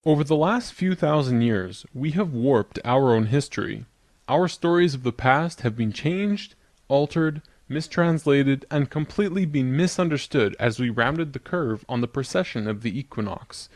Over the last few thousand years, we have warped our own history. Our stories of the past have been changed, altered, mistranslated, and completely been misunderstood as we rounded the curve on the precession of the equinox.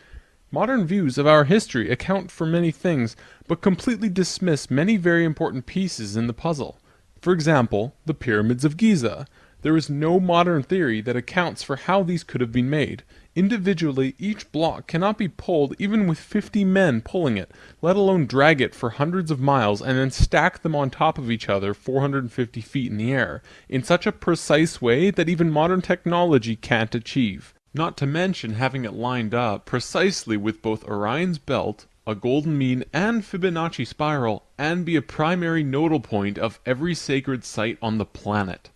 Modern views of our history account for many things, but completely dismiss many very important pieces in the puzzle. For example, the Pyramids of Giza. There is no modern theory that accounts for how these could have been made. Individually, each block cannot be pulled even with 50 men pulling it, let alone drag it for hundreds of miles and then stack them on top of each other 450 feet in the air, in such a precise way that even modern technology can't achieve. Not to mention having it lined up precisely with both Orion's belt, a golden mean, and Fibonacci spiral, and be a primary nodal point of every sacred site on the planet.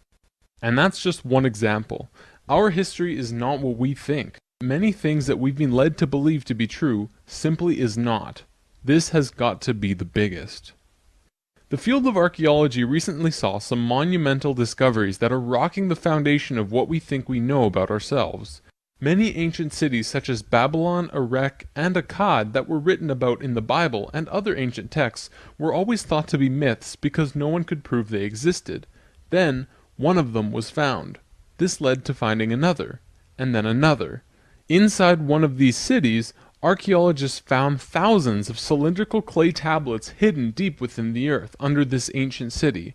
And that's just one example. Our history is not what we think. Many things that we've been led to believe to be true simply is not. This has got to be the biggest. The field of archaeology recently saw some monumental discoveries that are rocking the foundation of what we think we know about ourselves. Many ancient cities such as Babylon, Erech, and Akkad that were written about in the Bible and other ancient texts were always thought to be myths because no one could prove they existed. Then, one of them was found. This led to finding another, and then another. Inside one of these cities, archaeologists found thousands of cylindrical clay tablets hidden deep within the earth under this ancient city.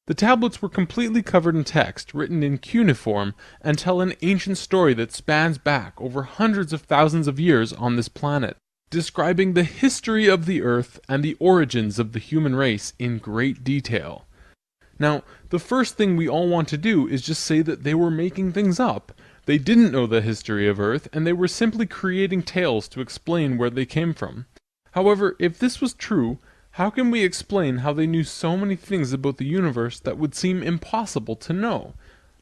The tablets were completely covered in text, written in cuneiform, and tell an ancient story that spans back over hundreds of thousands of years on this planet, describing the history of the earth and the origins of the human race in great detail. Now, the first thing we all want to do is just say that they were making things up. They didn't know the history of Earth, and they were simply creating tales to explain where they came from. However, if this was true, how can we explain how they knew so many things about the universe that would seem impossible to know?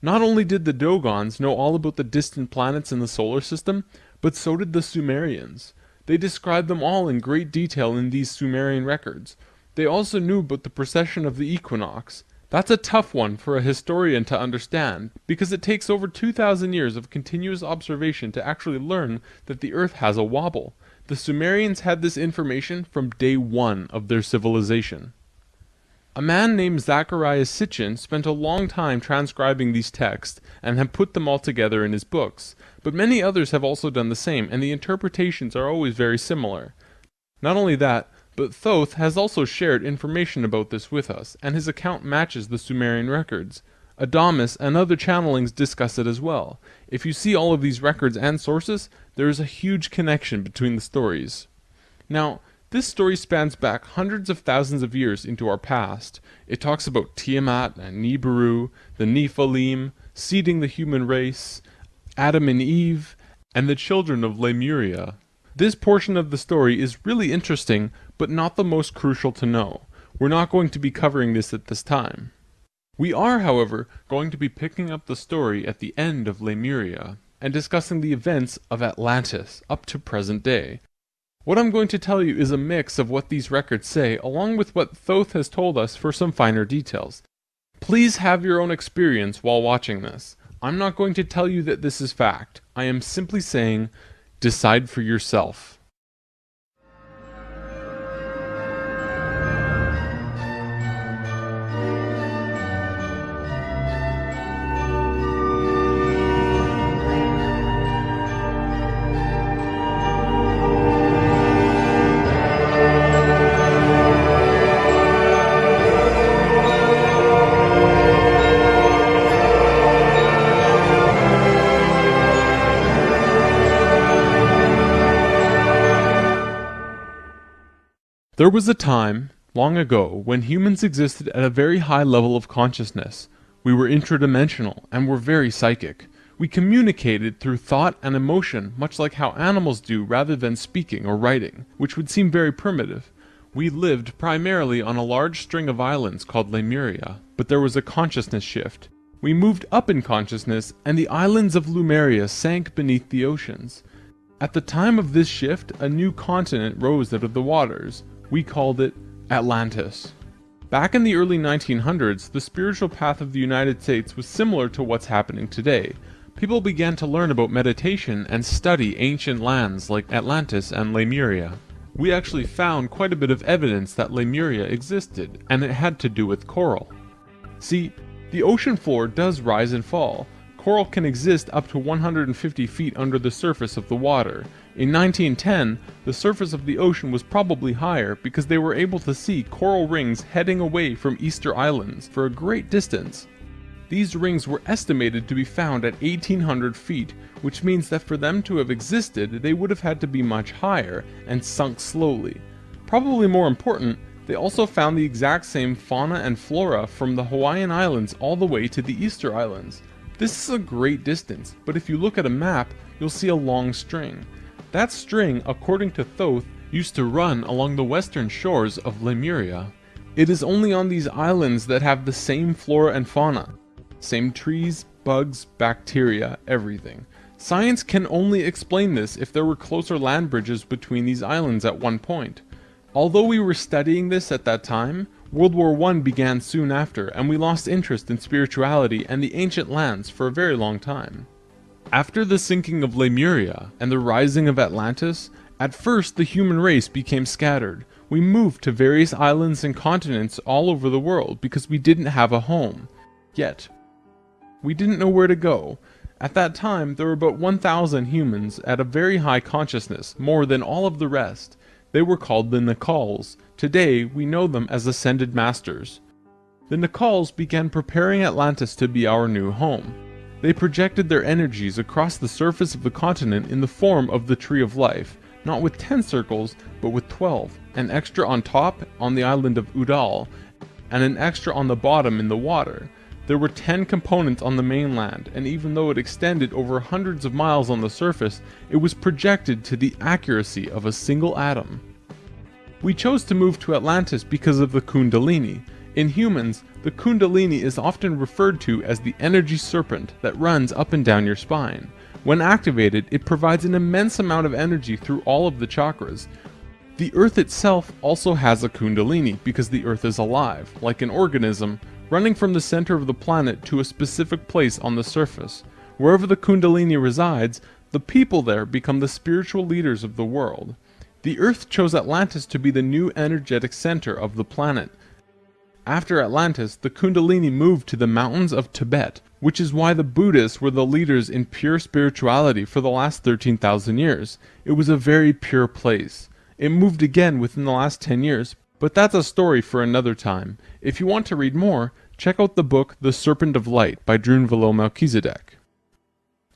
Not only did the Dogons know all about the distant planets in the solar system, but so did the Sumerians. They described them all in great detail in these Sumerian records. They also knew about the precession of the equinox. That's a tough one for a historian to understand, because it takes over 2,000 years of continuous observation to actually learn that the Earth has a wobble. The Sumerians had this information from day one of their civilization. A man named Zacharias Sitchin spent a long time transcribing these texts and had put them all together in his books, but many others have also done the same, and the interpretations are always very similar. Not only that, but Thoth has also shared information about this with us, and his account matches the Sumerian records. Adamus and other channelings discuss it as well. If you see all of these records and sources, there is a huge connection between the stories. Now, this story spans back hundreds of thousands of years into our past. It talks about Tiamat and Nibiru, the Nephilim, seeding the human race, Adam and Eve, and the children of Lemuria. This portion of the story is really interesting, but not the most crucial to know. We're not going to be covering this at this time. We are, however, going to be picking up the story at the end of Lemuria, and discussing the events of Atlantis up to present day. What I'm going to tell you is a mix of what these records say, along with what Thoth has told us for some finer details. Please have your own experience while watching this. I'm not going to tell you that this is fact. I am simply saying, decide for yourself. There was a time, long ago, when humans existed at a very high level of consciousness. We were intradimensional and were very psychic. We communicated through thought and emotion, much like how animals do rather than speaking or writing, which would seem very primitive. We lived primarily on a large string of islands called Lemuria, but there was a consciousness shift. We moved up in consciousness, and the islands of Lemuria sank beneath the oceans. At the time of this shift, a new continent rose out of the waters. We called it Atlantis. Back in the early 1900s, the spiritual path of the United States was similar to what's happening today, people began to learn about meditation and study ancient lands like Atlantis and Lemuria. We actually found quite a bit of evidence that Lemuria existed, and it had to do with coral. See, the ocean floor does rise and fall. Coral can exist up to 150 feet under the surface of the water. In 1910, the surface of the ocean was probably higher because they were able to see coral rings heading away from Easter Islands for a great distance. These rings were estimated to be found at 1,800 feet, which means that for them to have existed, they would have had to be much higher and sunk slowly. Probably more important, they also found the exact same fauna and flora from the Hawaiian Islands all the way to the Easter Islands. This is a great distance, but if you look at a map, you'll see a long string. That string, according to Thoth, used to run along the western shores of Lemuria. It is only on these islands that have the same flora and fauna. Same trees, bugs, bacteria, everything. Science can only explain this if there were closer land bridges between these islands at one point. Although we were studying this at that time, World War I began soon after, and we lost interest in spirituality and the ancient lands for a very long time. After the sinking of Lemuria and the rising of Atlantis, at first the human race became scattered. We moved to various islands and continents all over the world because we didn't have a home. Yet, we didn't know where to go. At that time, there were about 1,000 humans at a very high consciousness, more than all of the rest. They were called the Nacals. Today, we know them as Ascended Masters. The Nacals began preparing Atlantis to be our new home. They projected their energies across the surface of the continent in the form of the Tree of Life, not with 10 circles, but with 12, an extra on top on the island of Udal, and an extra on the bottom in the water. There were 10 components on the mainland, and even though it extended over hundreds of miles on the surface, it was projected to the accuracy of a single atom. We chose to move to Atlantis because of the Kundalini. In humans, the Kundalini is often referred to as the energy serpent that runs up and down your spine. When activated, it provides an immense amount of energy through all of the chakras. The Earth itself also has a Kundalini because the Earth is alive, like an organism, running from the center of the planet to a specific place on the surface. Wherever the Kundalini resides, the people there become the spiritual leaders of the world. The Earth chose Atlantis to be the new energetic center of the planet. After Atlantis, the Kundalini moved to the mountains of Tibet, which is why the Buddhists were the leaders in pure spirituality for the last 13,000 years. It was a very pure place. It moved again within the last 10 years, but that's a story for another time. If you want to read more, check out the book The Serpent of Light by Drunvalo Melchizedek.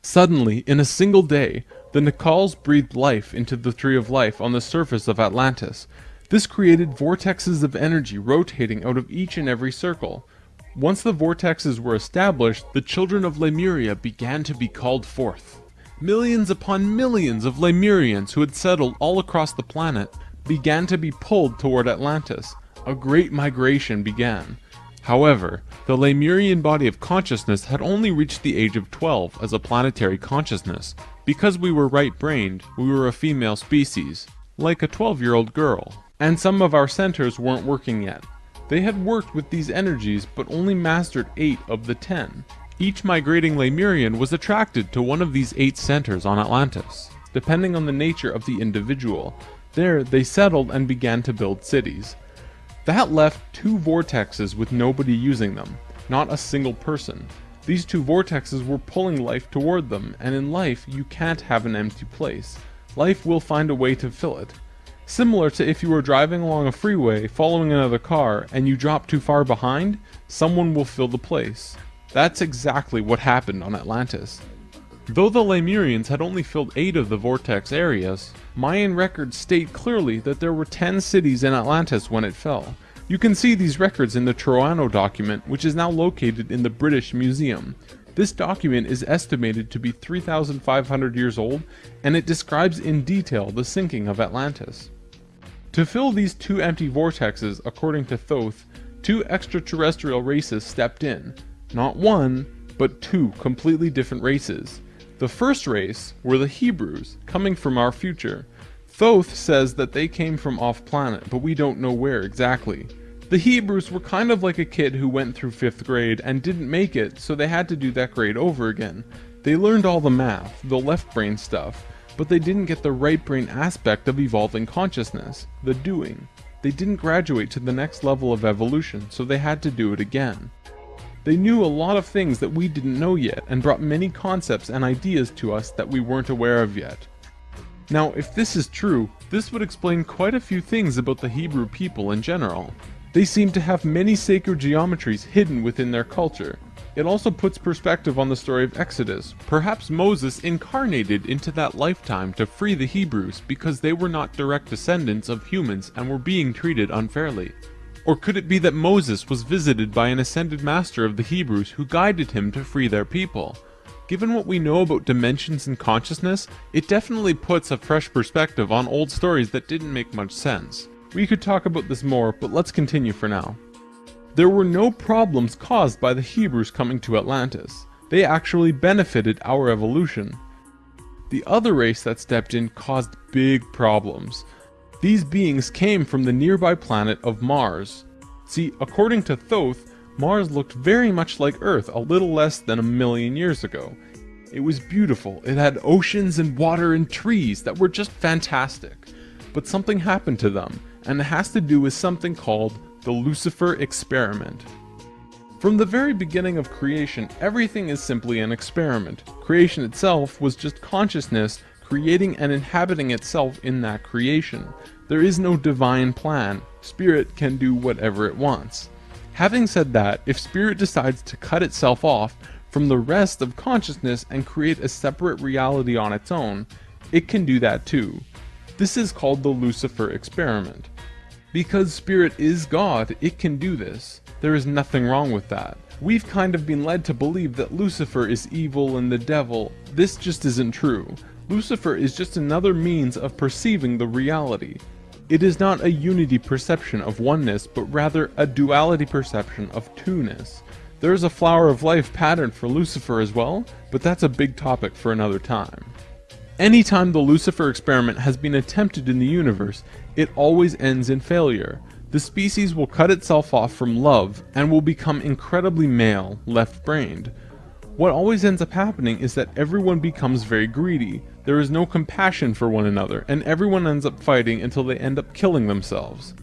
Suddenly, in a single day, the Nacals breathed life into the Tree of Life on the surface of Atlantis. This created vortexes of energy rotating out of each and every circle. Once the vortexes were established, the children of Lemuria began to be called forth. Millions upon millions of Lemurians who had settled all across the planet began to be pulled toward Atlantis. A great migration began. However, the Lemurian body of consciousness had only reached the age of 12 as a planetary consciousness. Because we were right-brained, we were a female species, like a 12-year-old girl. And some of our centers weren't working yet. They had worked with these energies but only mastered 8 of the 10. Each migrating Lemurian was attracted to one of these 8 centers on Atlantis, depending on the nature of the individual. There, they settled and began to build cities. That left 2 vortexes with nobody using them, not a single person. These 2 vortexes were pulling life toward them, and in life, you can't have an empty place. Life will find a way to fill it. Similar to if you were driving along a freeway, following another car, and you drop too far behind, someone will fill the place. That's exactly what happened on Atlantis. Though the Lemurians had only filled 8 of the vortex areas, Mayan records state clearly that there were 10 cities in Atlantis when it fell. You can see these records in the Troano document, which is now located in the British Museum. This document is estimated to be 3,500 years old, and it describes in detail the sinking of Atlantis. To fill these 2 empty vortexes, according to Thoth, 2 extraterrestrial races stepped in. Not 1, but 2 completely different races. The first race were the Hebrews, coming from our future. Thoth says that they came from off-planet, but we don't know where exactly. The Hebrews were kind of like a kid who went through 5th grade and didn't make it, so they had to do that grade over again. They learned all the math, the left brain stuff, but they didn't get the right brain aspect of evolving consciousness, the doing. They didn't graduate to the next level of evolution, so they had to do it again. They knew a lot of things that we didn't know yet, and brought many concepts and ideas to us that we weren't aware of yet. Now, if this is true, this would explain quite a few things about the Hebrew people in general. They seem to have many sacred geometries hidden within their culture. It also puts perspective on the story of Exodus. Perhaps Moses incarnated into that lifetime to free the Hebrews because they were not direct descendants of humans and were being treated unfairly. Or could it be that Moses was visited by an ascended master of the Hebrews who guided him to free their people? Given what we know about dimensions and consciousness, it definitely puts a fresh perspective on old stories that didn't make much sense. We could talk about this more, but let's continue for now. There were no problems caused by the Hebrews coming to Atlantis. They actually benefited our evolution. The other race that stepped in caused big problems. These beings came from the nearby planet of Mars. See, according to Thoth, Mars looked very much like Earth a little less than 1,000,000 years ago. It was beautiful, it had oceans and water and trees that were just fantastic. But something happened to them, and it has to do with something called the Lucifer experiment. From the very beginning of creation, everything is simply an experiment. Creation itself was just consciousness creating and inhabiting itself in that creation. There is no divine plan. Spirit can do whatever it wants. Having said that, if Spirit decides to cut itself off from the rest of consciousness and create a separate reality on its own, it can do that too. This is called the Lucifer experiment. Because Spirit is God, it can do this. There is nothing wrong with that. We've kind of been led to believe that Lucifer is evil and the devil. This just isn't true. Lucifer is just another means of perceiving the reality. It is not a unity perception of oneness, but rather a duality perception of two-ness. There is a flower of life pattern for Lucifer as well, but that's a big topic for another time. Anytime the Lucifer experiment has been attempted in the universe, it always ends in failure. The species will cut itself off from love, and will become incredibly male, left-brained. What always ends up happening is that everyone becomes very greedy. There is no compassion for one another, and everyone ends up fighting until they end up killing themselves.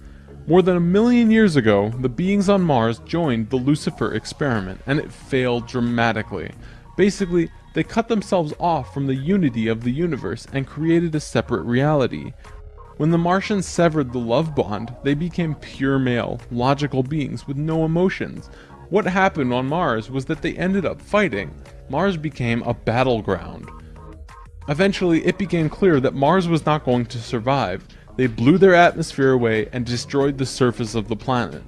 More than 1,000,000 years ago, the beings on Mars joined the Lucifer experiment, and it failed dramatically. Basically, they cut themselves off from the unity of the universe and created a separate reality. When the Martians severed the love bond, they became pure male, logical beings with no emotions. What happened on Mars was that they ended up fighting. Mars became a battleground. Eventually, it became clear that Mars was not going to survive. They blew their atmosphere away and destroyed the surface of the planet.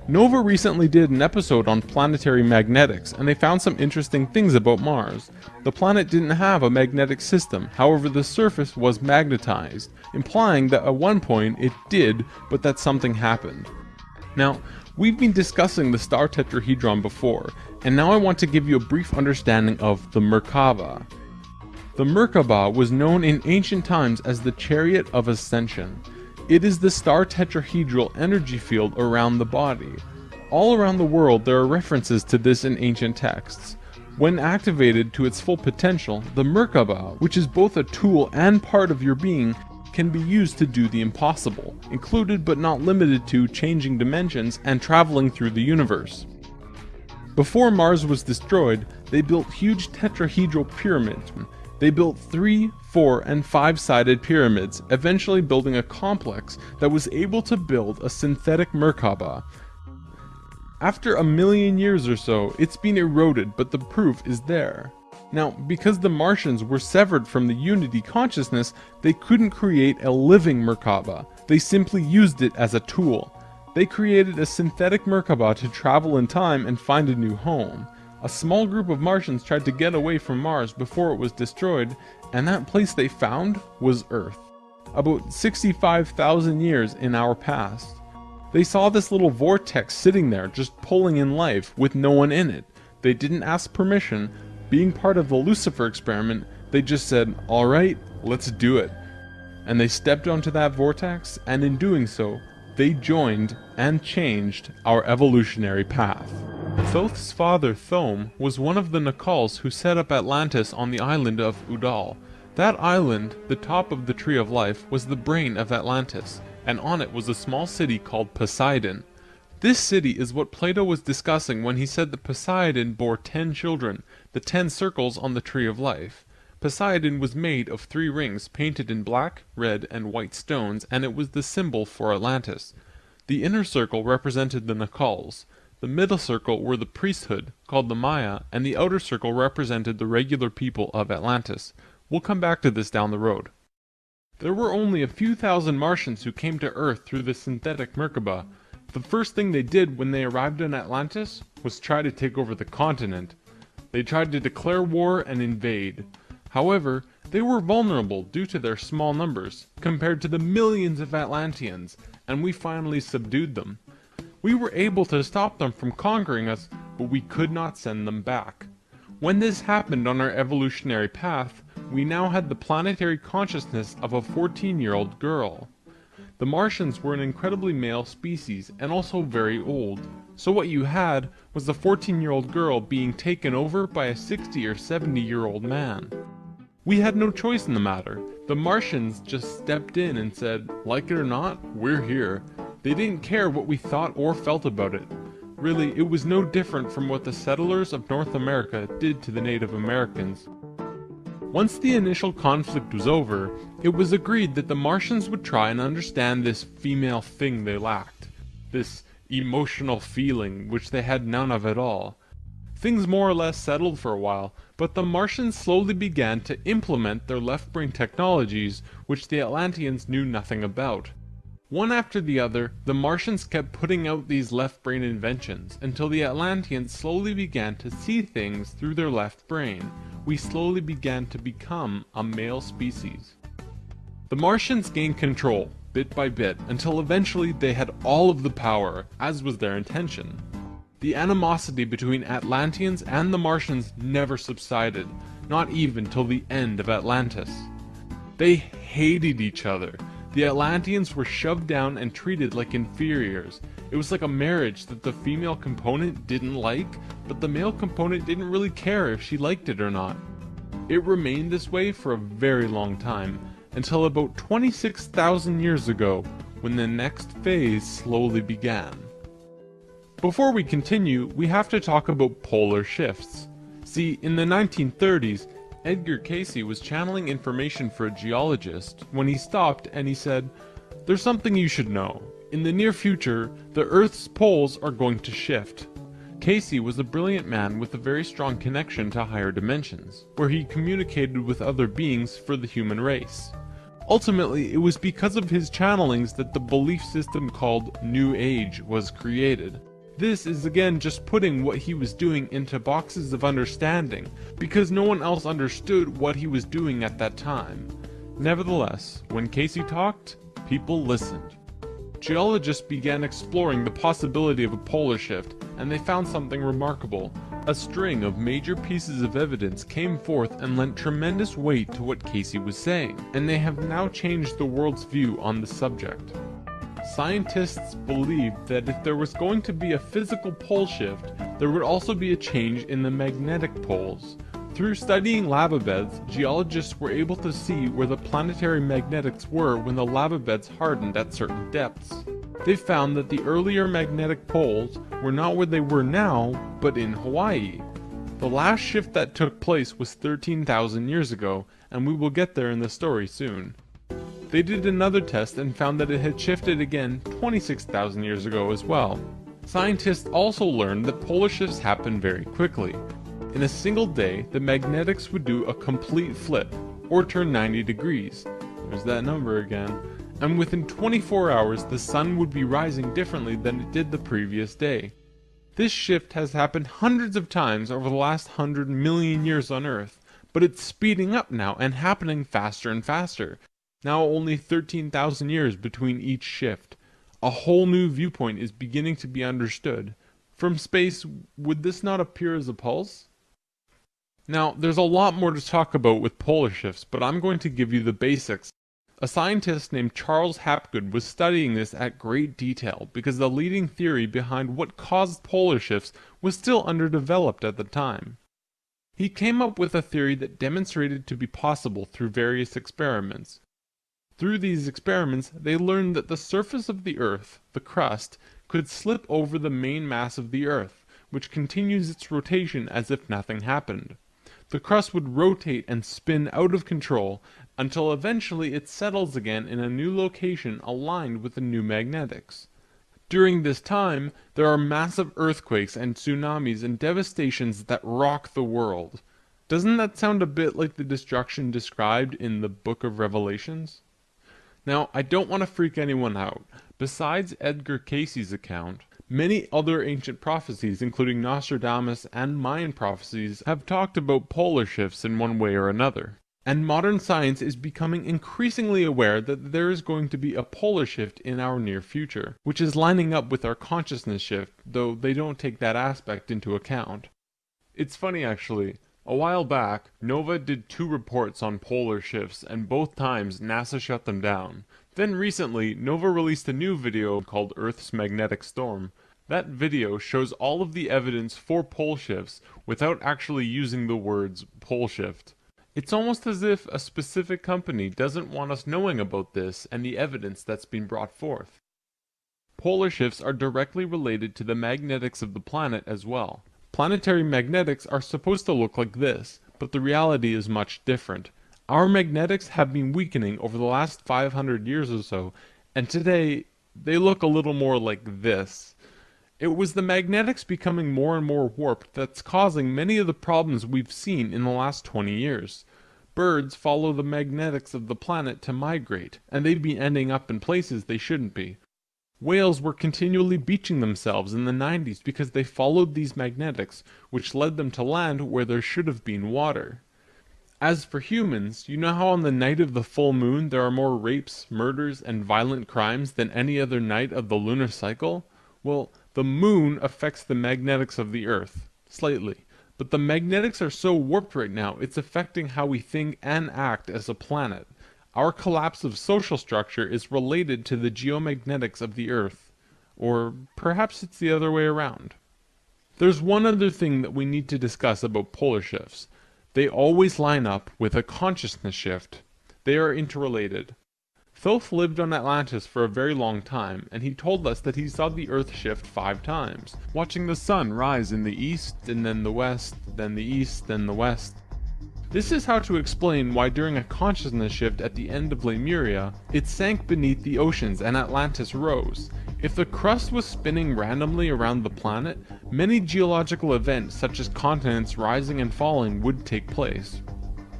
Nova recently did an episode on planetary magnetics, and they found some interesting things about Mars. The planet didn't have a magnetic system, however the surface was magnetized, implying that at one point it did, but that something happened. Now, we've been discussing the star tetrahedron before, and now I want to give you a brief understanding of the Merkaba. The Merkaba was known in ancient times as the Chariot of Ascension. It is the star tetrahedral energy field around the body. All around the world there are references to this in ancient texts. When activated to its full potential, the Merkaba, which is both a tool and part of your being, can be used to do the impossible, included but not limited to changing dimensions and traveling through the universe. Before Mars was destroyed, they built huge tetrahedral pyramids. They built 3, 4, and 5-sided pyramids, eventually building a complex that was able to build a synthetic Merkaba. After 1,000,000 years or so, it's been eroded, but the proof is there. Now, because the Martians were severed from the Unity consciousness, they couldn't create a living Merkaba. They simply used it as a tool. They created a synthetic Merkaba to travel in time and find a new home. A small group of Martians tried to get away from Mars before it was destroyed, and that place they found was Earth. About 65,000 years in our past. They saw this little vortex sitting there just pulling in life with no one in it. They didn't ask permission. Being part of the Lucifer experiment, they just said, "Alright, let's do it." And they stepped onto that vortex, and in doing so, they joined and changed our evolutionary path. Thoth's father, Thome, was one of the Nacals who set up Atlantis on the island of Udal. That island, the top of the Tree of Life, was the brain of Atlantis, and on it was a small city called Poseidon. This city is what Plato was discussing when he said that Poseidon bore 10 children, the 10 circles on the Tree of Life. Poseidon was made of 3 rings painted in black, red, and white stones, and it was the symbol for Atlantis. The inner circle represented the Nacals. The middle circle were the priesthood, called the Maya, and the outer circle represented the regular people of Atlantis. We'll come back to this down the road. There were only a few thousand Martians who came to Earth through the synthetic Merkaba. The first thing they did when they arrived in Atlantis was try to take over the continent. They tried to declare war and invade. However, they were vulnerable due to their small numbers, compared to the millions of Atlanteans, and we finally subdued them. We were able to stop them from conquering us, but we could not send them back. When this happened on our evolutionary path, we now had the planetary consciousness of a 14-year-old girl. The Martians were an incredibly male species, and also very old, so what you had was a 14-year-old girl being taken over by a 60 or 70-year-old man. We had no choice in the matter. The Martians just stepped in and said, like it or not, we're here. They didn't care what we thought or felt about it. Really, it was no different from what the settlers of North America did to the Native Americans. Once the initial conflict was over, it was agreed that the Martians would try and understand this female thing they lacked, this emotional feeling which they had none of at all. Things more or less settled for a while, but the Martians slowly began to implement their left-brain technologies which the Atlanteans knew nothing about. One after the other, the Martians kept putting out these left-brain inventions until the Atlanteans slowly began to see things through their left brain. We slowly began to become a male species. The Martians gained control, bit by bit, until eventually they had all of the power, as was their intention. The animosity between Atlanteans and the Martians never subsided, not even till the end of Atlantis. They hated each other. The Atlanteans were shoved down and treated like inferiors. It was like a marriage that the female component didn't like, but the male component didn't really care if she liked it or not. It remained this way for a very long time, until about 26,000 years ago, when the next phase slowly began. Before we continue, we have to talk about polar shifts. See, in the 1930s, Edgar Cayce was channeling information for a geologist when he stopped and he said, "There's something you should know. In the near future, the Earth's poles are going to shift." Cayce was a brilliant man with a very strong connection to higher dimensions, where he communicated with other beings for the human race. Ultimately, it was because of his channelings that the belief system called New Age was created. This is again just putting what he was doing into boxes of understanding, because no one else understood what he was doing at that time. Nevertheless, when Cayce talked, people listened. Geologists began exploring the possibility of a polar shift, and they found something remarkable. A string of major pieces of evidence came forth and lent tremendous weight to what Cayce was saying, and they have now changed the world's view on the subject. Scientists believed that if there was going to be a physical pole shift, there would also be a change in the magnetic poles. Through studying lava beds, geologists were able to see where the planetary magnetics were when the lava beds hardened at certain depths. They found that the earlier magnetic poles were not where they were now, but in Hawaii. The last shift that took place was 13,000 years ago, and we will get there in the story soon. They did another test and found that it had shifted again 26,000 years ago as well. Scientists also learned that polar shifts happen very quickly. In a single day, the magnetics would do a complete flip, or turn 90 degrees. There's that number again. And within 24 hours, the sun would be rising differently than it did the previous day. This shift has happened hundreds of times over the last 100 million years on Earth, but it's speeding up now and happening faster and faster. Now only 13,000 years between each shift. A whole new viewpoint is beginning to be understood. From space, would this not appear as a pulse? Now, there's a lot more to talk about with polar shifts, but I'm going to give you the basics. A scientist named Charles Hapgood was studying this at great detail because the leading theory behind what caused polar shifts was still underdeveloped at the time. He came up with a theory that demonstrated to be possible through various experiments. Through these experiments, they learned that the surface of the Earth, the crust, could slip over the main mass of the Earth, which continues its rotation as if nothing happened. The crust would rotate and spin out of control until eventually it settles again in a new location aligned with the new magnetics. During this time, there are massive earthquakes and tsunamis and devastations that rock the world. Doesn't that sound a bit like the destruction described in the Book of Revelations? Now, I don't want to freak anyone out. Besides Edgar Cayce's account, many other ancient prophecies, including Nostradamus and Mayan prophecies, have talked about polar shifts in one way or another. And modern science is becoming increasingly aware that there is going to be a polar shift in our near future, which is lining up with our consciousness shift, though they don't take that aspect into account. It's funny actually. A while back, NOVA did 2 reports on polar shifts, and both times NASA shut them down. Then recently, NOVA released a new video called Earth's Magnetic Storm. That video shows all of the evidence for pole shifts without actually using the words pole shift. It's almost as if a specific company doesn't want us knowing about this and the evidence that's been brought forth. Polar shifts are directly related to the magnetics of the planet as well. Planetary magnetics are supposed to look like this, but the reality is much different. Our magnetics have been weakening over the last 500 years or so, and today they look a little more like this. It was the magnetics becoming more and more warped that's causing many of the problems we've seen in the last 20 years. Birds follow the magnetics of the planet to migrate, and they've been ending up in places they shouldn't be. Whales were continually beaching themselves in the 90s because they followed these magnetics, which led them to land where there should have been water. As for humans, you know how on the night of the full moon there are more rapes, murders, and violent crimes than any other night of the lunar cycle? Well, the moon affects the magnetics of the Earth, slightly, but the magnetics are so warped right now it's affecting how we think and act as a planet. Our collapse of social structure is related to the geomagnetics of the Earth. Or perhaps it's the other way around. There's one other thing that we need to discuss about polar shifts. They always line up with a consciousness shift. They are interrelated. Thoth lived on Atlantis for a very long time, and he told us that he saw the Earth shift 5 times, watching the sun rise in the east, and then the west, then the east, then the west. This is how to explain why during a consciousness shift at the end of Lemuria, it sank beneath the oceans and Atlantis rose. If the crust was spinning randomly around the planet, many geological events such as continents rising and falling would take place.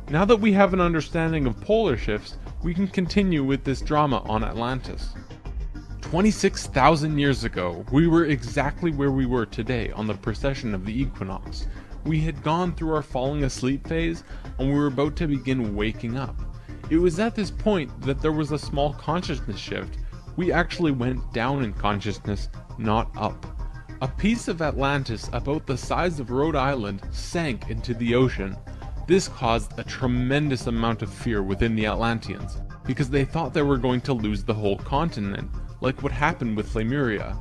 Now that we have an understanding of polar shifts, we can continue with this drama on Atlantis. 26,000 years ago, we were exactly where we were today on the precession of the equinox. We had gone through our falling asleep phase, and we were about to begin waking up. It was at this point that there was a small consciousness shift. We actually went down in consciousness, not up. A piece of Atlantis about the size of Rhode Island sank into the ocean. This caused a tremendous amount of fear within the Atlanteans, because they thought they were going to lose the whole continent, like what happened with Lemuria.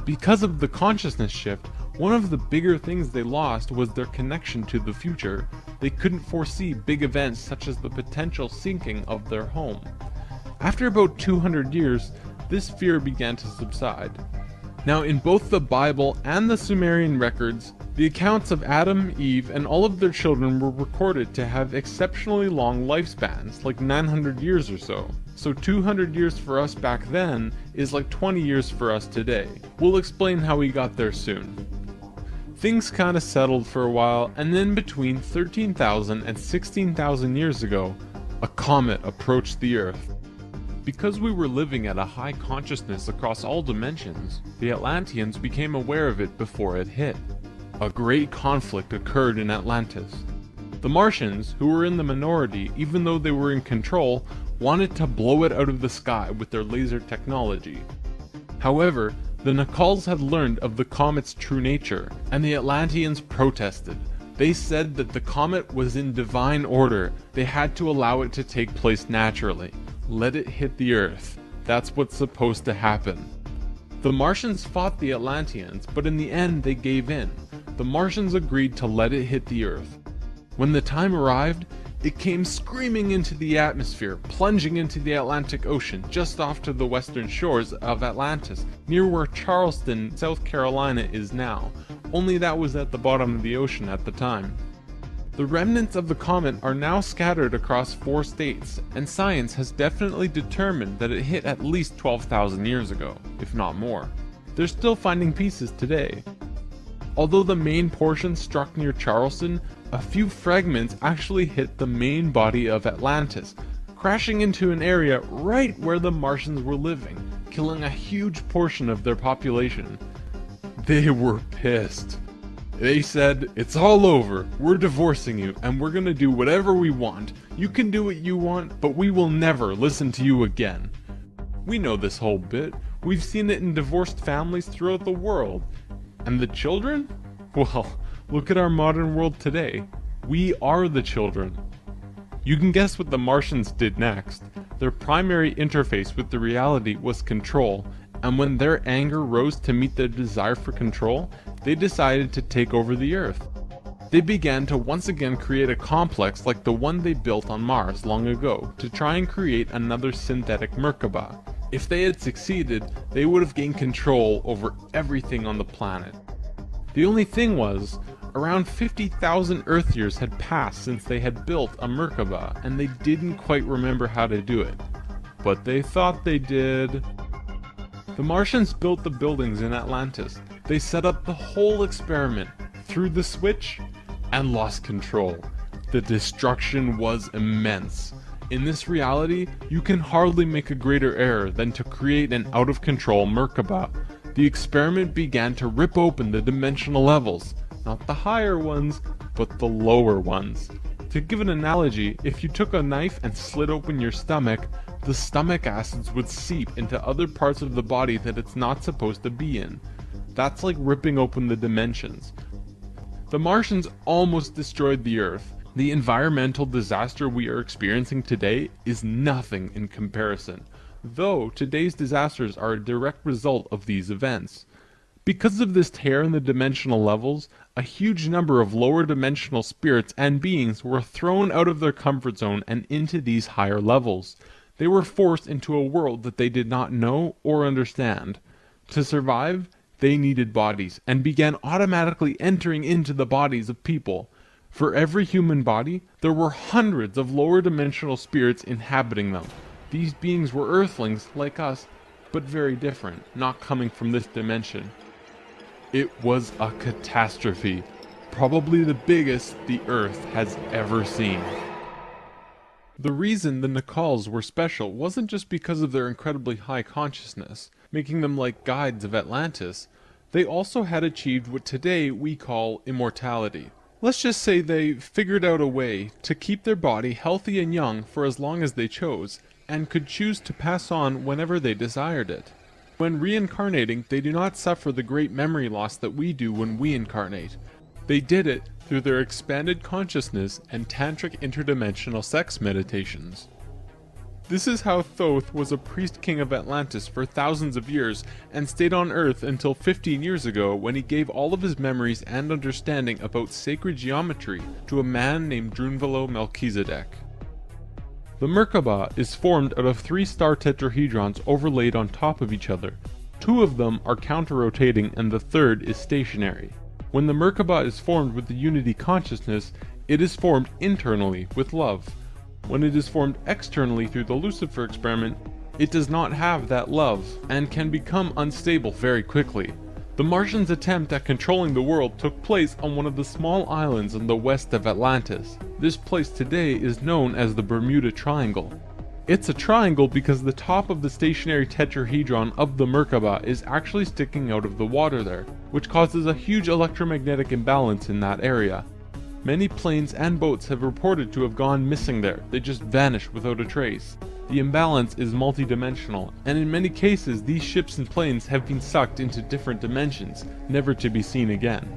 Because of the consciousness shift, one of the bigger things they lost was their connection to the future. They couldn't foresee big events such as the potential sinking of their home. After about 200 years, this fear began to subside. Now, in both the Bible and the Sumerian records, the accounts of Adam, Eve, and all of their children were recorded to have exceptionally long lifespans, like 900 years or so. So 200 years for us back then is like 20 years for us today. We'll explain how we got there soon. Things kinda settled for a while, and then between 13,000 and 16,000 years ago, a comet approached the Earth. Because we were living at a high consciousness across all dimensions, the Atlanteans became aware of it before it hit. A great conflict occurred in Atlantis. The Martians, who were in the minority even though they were in control, wanted to blow it out of the sky with their laser technology. However, the Nacals had learned of the comet's true nature, and the Atlanteans protested. They said that the comet was in divine order, they had to allow it to take place naturally. let it hit the Earth. That's what's supposed to happen. The Martians fought the Atlanteans, but in the end they gave in. The Martians agreed to let it hit the Earth. When the time arrived, it came screaming into the atmosphere, plunging into the Atlantic Ocean just off to the western shores of Atlantis, near where Charleston, South Carolina is now, only that was at the bottom of the ocean at the time. The remnants of the comet are now scattered across 4 states, and science has definitely determined that it hit at least 12,000 years ago, if not more. They're still finding pieces today. Although the main portion struck near Charleston, a few fragments actually hit the main body of Atlantis, crashing into an area right where the Martians were living, killing a huge portion of their population. They were pissed. They said, "It's all over, we're divorcing you, and we're gonna do whatever we want. You can do what you want, but we will never listen to you again." We know this whole bit. We've seen it in divorced families throughout the world. And the children? Well, look at our modern world today. We are the children. You can guess what the Martians did next. Their primary interface with the reality was control, and when their anger rose to meet their desire for control, they decided to take over the Earth. They began to once again create a complex like the one they built on Mars long ago to try and create another synthetic Merkaba. If they had succeeded, they would have gained control over everything on the planet. The only thing was, around 50,000 Earth years had passed since they had built a Merkaba, and they didn't quite remember how to do it. But they thought they did. The Martians built the buildings in Atlantis. They set up the whole experiment, threw the switch, and lost control. The destruction was immense. In this reality, you can hardly make a greater error than to create an out-of-control Merkaba. The experiment began to rip open the dimensional levels, not the higher ones, but the lower ones. To give an analogy, if you took a knife and slit open your stomach, the stomach acids would seep into other parts of the body that it's not supposed to be in. That's like ripping open the dimensions. The Martians almost destroyed the Earth. The environmental disaster we are experiencing today is nothing in comparison, though today's disasters are a direct result of these events. Because of this tear in the dimensional levels, a huge number of lower dimensional spirits and beings were thrown out of their comfort zone and into these higher levels. They were forced into a world that they did not know or understand. To survive, they needed bodies, and began automatically entering into the bodies of people. For every human body, there were hundreds of lower dimensional spirits inhabiting them. These beings were Earthlings, like us, but very different, not coming from this dimension. It was a catastrophe, probably the biggest the Earth has ever seen. The reason the Nacals were special wasn't just because of their incredibly high consciousness, making them like guides of Atlantis. They also had achieved what today we call immortality. Let's just say they figured out a way to keep their body healthy and young for as long as they chose, and could choose to pass on whenever they desired it. When reincarnating, they do not suffer the great memory loss that we do when we incarnate. They did it through their expanded consciousness and tantric interdimensional sex meditations. This is how Thoth was a priest king of Atlantis for thousands of years and stayed on Earth until 15 years ago when he gave all of his memories and understanding about sacred geometry to a man named Drunvalo Melchizedek. The Merkaba is formed out of 3 star tetrahedrons overlaid on top of each other. 2 of them are counter-rotating and the third is stationary. When the Merkaba is formed with the unity consciousness, it is formed internally with love. When it is formed externally through the Lucifer experiment, it does not have that love, and can become unstable very quickly. The Martians' attempt at controlling the world took place on one of the small islands in the west of Atlantis. This place today is known as the Bermuda Triangle. It's a triangle because the top of the stationary tetrahedron of the Merkaba is actually sticking out of the water there, which causes a huge electromagnetic imbalance in that area. Many planes and boats have reported to have gone missing there. They just vanished without a trace. The imbalance is multidimensional, and in many cases these ships and planes have been sucked into different dimensions, never to be seen again.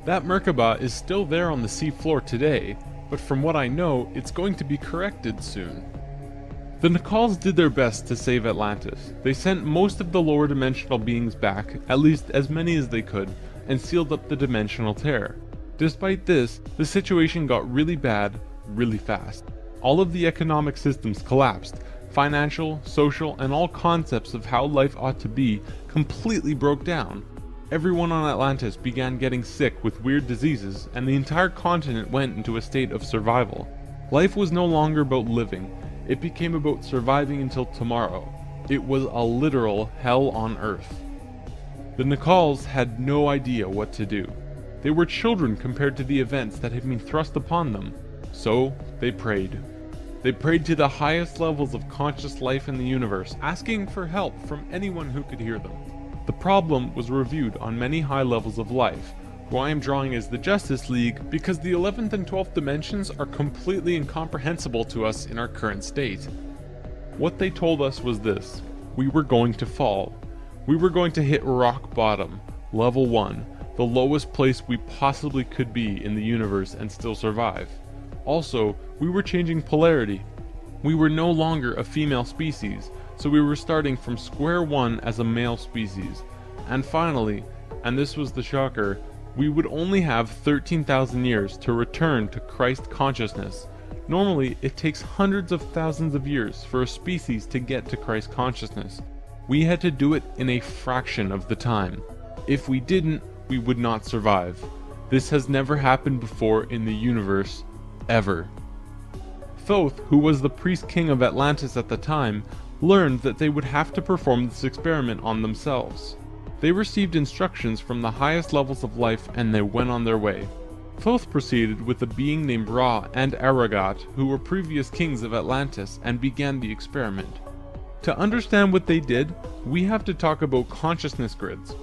That Merkaba is still there on the sea floor today, but from what I know, it's going to be corrected soon. The Nicalls did their best to save Atlantis. They sent most of the lower dimensional beings back, at least as many as they could, and sealed up the dimensional tear. Despite this, the situation got really bad, really fast. All of the economic systems collapsed. Financial, social, and all concepts of how life ought to be completely broke down. Everyone on Atlantis began getting sick with weird diseases, and the entire continent went into a state of survival. Life was no longer about living. It became about surviving until tomorrow. It was a literal hell on Earth. The Nicalls had no idea what to do. They were children compared to the events that had been thrust upon them. So, they prayed. They prayed to the highest levels of conscious life in the universe, asking for help from anyone who could hear them. The problem was reviewed on many high levels of life, who I am drawing as the Justice League because the 11th and 12th dimensions are completely incomprehensible to us in our current state. What they told us was this: we were going to fall. We were going to hit rock bottom, level 1, the lowest place we possibly could be in the universe and still survive. Also, we were changing polarity. We were no longer a female species, so we were starting from square one as a male species. And finally, and this was the shocker, we would only have 13,000 years to return to Christ consciousness. Normally, it takes hundreds of thousands of years for a species to get to Christ consciousness. We had to do it in a fraction of the time. If we didn't, we would not survive. This has never happened before in the universe, ever. Thoth, who was the priest king of Atlantis at the time, learned that they would have to perform this experiment on themselves. They received instructions from the highest levels of life and they went on their way. Thoth proceeded with a being named Ra and Aragat, who were previous kings of Atlantis, and began the experiment. To understand what they did, we have to talk about consciousness grids.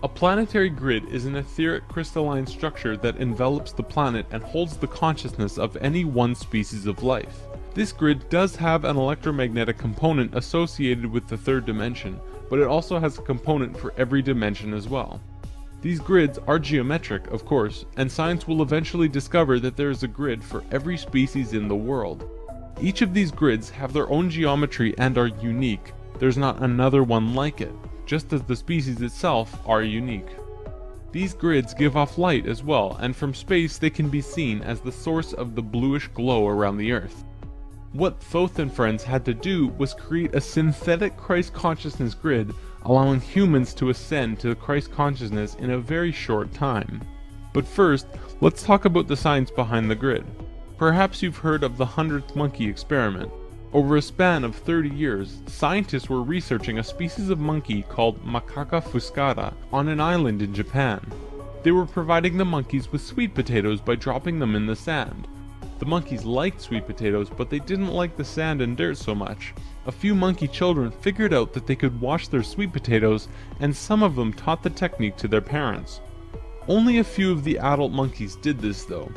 A planetary grid is an etheric crystalline structure that envelops the planet and holds the consciousness of any one species of life. This grid does have an electromagnetic component associated with the third dimension, but it also has a component for every dimension as well. These grids are geometric, of course, and science will eventually discover that there is a grid for every species in the world. Each of these grids have their own geometry and are unique. There's not another one like it, just as the species itself are unique. These grids give off light as well, and from space they can be seen as the source of the bluish glow around the Earth. What Thoth and friends had to do was create a synthetic Christ consciousness grid, allowing humans to ascend to Christ consciousness in a very short time. But first, let's talk about the science behind the grid. Perhaps you've heard of the 100th monkey experiment. Over a span of 30 years, scientists were researching a species of monkey called Macaca fuscata on an island in Japan. They were providing the monkeys with sweet potatoes by dropping them in the sand. The monkeys liked sweet potatoes, but they didn't like the sand and dirt so much. A few monkey children figured out that they could wash their sweet potatoes, and some of them taught the technique to their parents. Only a few of the adult monkeys did this though.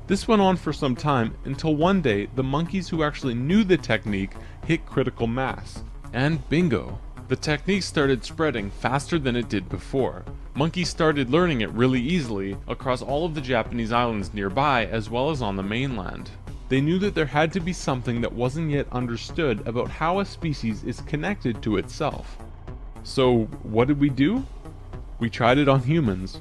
This went on for some time, until one day the monkeys who actually knew the technique hit critical mass. And bingo! The technique started spreading faster than it did before. Monkeys started learning it really easily across all of the Japanese islands nearby as well as on the mainland. They knew that there had to be something that wasn't yet understood about how a species is connected to itself. So what did we do? We tried it on humans.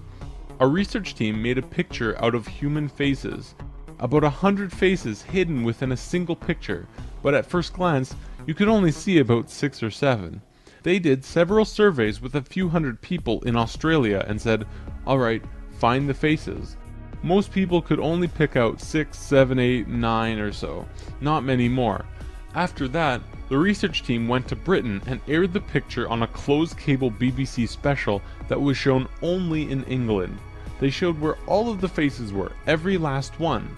Our research team made a picture out of human faces. About 100 faces hidden within a single picture, but at first glance you could only see about 6 or 7. They did several surveys with a few hundred people in Australia and said, alright, find the faces. Most people could only pick out 6, 7, 8, 9 or so, not many more. After that, the research team went to Britain and aired the picture on a closed cable BBC special that was shown only in England. They showed where all of the faces were, every last one.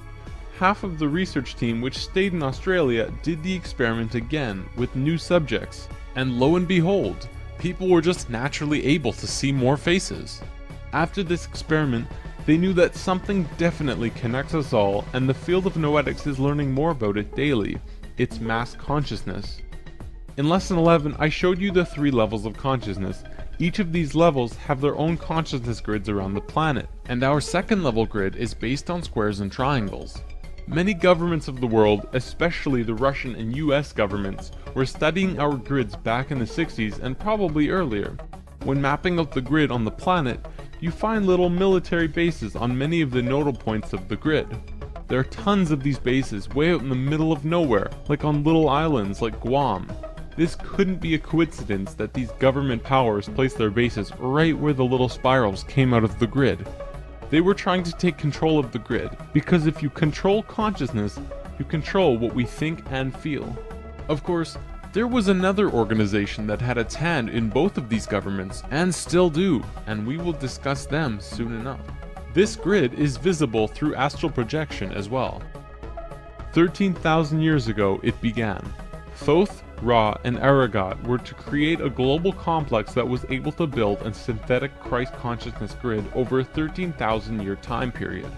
Half of the research team which stayed in Australia did the experiment again with new subjects. And lo and behold, people were just naturally able to see more faces. After this experiment, they knew that something definitely connects us all, and the field of noetics is learning more about it daily. It's mass consciousness. In Lesson 11, I showed you the 3 levels of consciousness. Each of these levels have their own consciousness grids around the planet, and our second level grid is based on squares and triangles. Many governments of the world, especially the Russian and US governments, were studying our grids back in the 60s and probably earlier. When mapping out the grid on the planet, you find little military bases on many of the nodal points of the grid. There are tons of these bases way out in the middle of nowhere, like on little islands like Guam. This couldn't be a coincidence that these government powers placed their bases right where the little spirals came out of the grid. They were trying to take control of the grid, because if you control consciousness, you control what we think and feel. Of course, there was another organization that had its hand in both of these governments, and still do, and we will discuss them soon enough. This grid is visible through astral projection as well. 13,000 years ago it began. Thoth, Ra, and Aragot were to create a global complex that was able to build a synthetic Christ consciousness grid over a 13,000 year time period.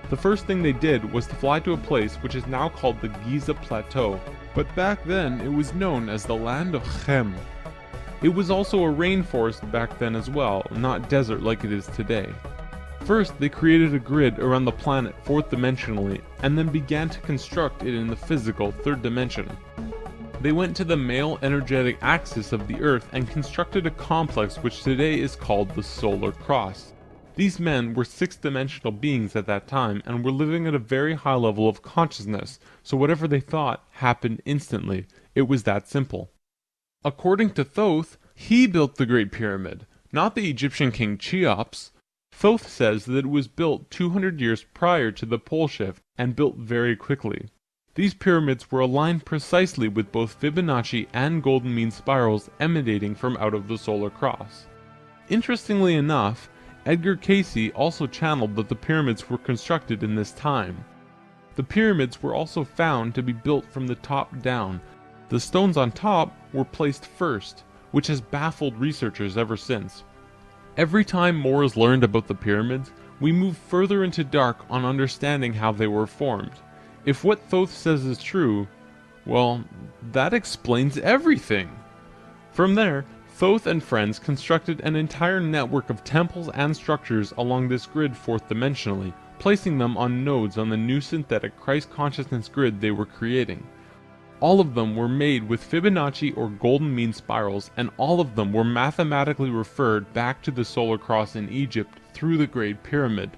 The first thing they did was to fly to a place which is now called the Giza Plateau, but back then it was known as the land of Chem. It was also a rainforest back then as well, not desert like it is today. First, they created a grid around the planet fourth dimensionally, and then began to construct it in the physical third dimension. They went to the male energetic axis of the Earth and constructed a complex which today is called the Solar Cross. These men were sixth-dimensional beings at that time and were living at a very high level of consciousness, so whatever they thought happened instantly. It was that simple. According to Thoth, he built the Great Pyramid, not the Egyptian king Cheops. Thoth says that it was built 200 years prior to the pole shift and built very quickly. These pyramids were aligned precisely with both Fibonacci and golden mean spirals emanating from out of the solar cross. Interestingly enough, Edgar Cayce also channeled that the pyramids were constructed in this time. The pyramids were also found to be built from the top down. The stones on top were placed first, which has baffled researchers ever since. Every time more is learned about the pyramids, we move further into dark on understanding how they were formed. If what Thoth says is true, well, that explains everything. From there, Thoth and friends constructed an entire network of temples and structures along this grid fourth dimensionally, placing them on nodes on the new synthetic Christ consciousness grid they were creating. All of them were made with Fibonacci or golden mean spirals, and all of them were mathematically referred back to the solar cross in Egypt through the Great Pyramid.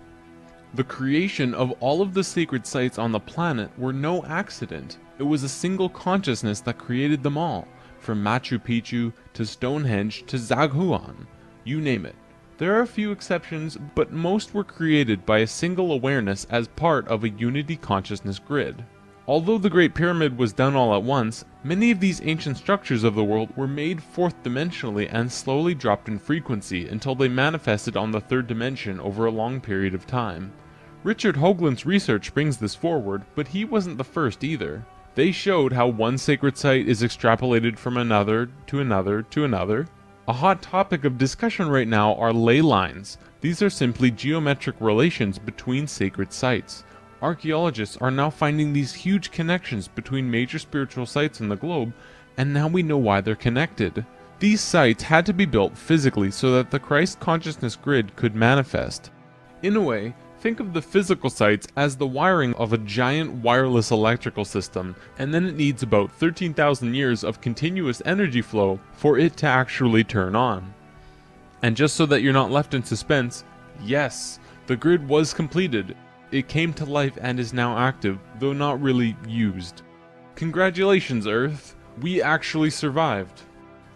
The creation of all of the sacred sites on the planet were no accident. It was a single consciousness that created them all, from Machu Picchu to Stonehenge to Zaghuan, you name it. There are a few exceptions, but most were created by a single awareness as part of a unity consciousness grid. Although the Great Pyramid was done all at once, many of these ancient structures of the world were made fourth dimensionally and slowly dropped in frequency until they manifested on the third dimension over a long period of time. Richard Hoagland's research brings this forward, but he wasn't the first either. They showed how one sacred site is extrapolated from another to another to another. A hot topic of discussion right now are ley lines. These are simply geometric relations between sacred sites. Archaeologists are now finding these huge connections between major spiritual sites in the globe, and now we know why they're connected. These sites had to be built physically so that the Christ consciousness grid could manifest. In a way, think of the physical sites as the wiring of a giant wireless electrical system, and then it needs about 13,000 years of continuous energy flow for it to actually turn on. And just so that you're not left in suspense, yes, the grid was completed. It came to life and is now active, though not really used. Congratulations, Earth! We actually survived!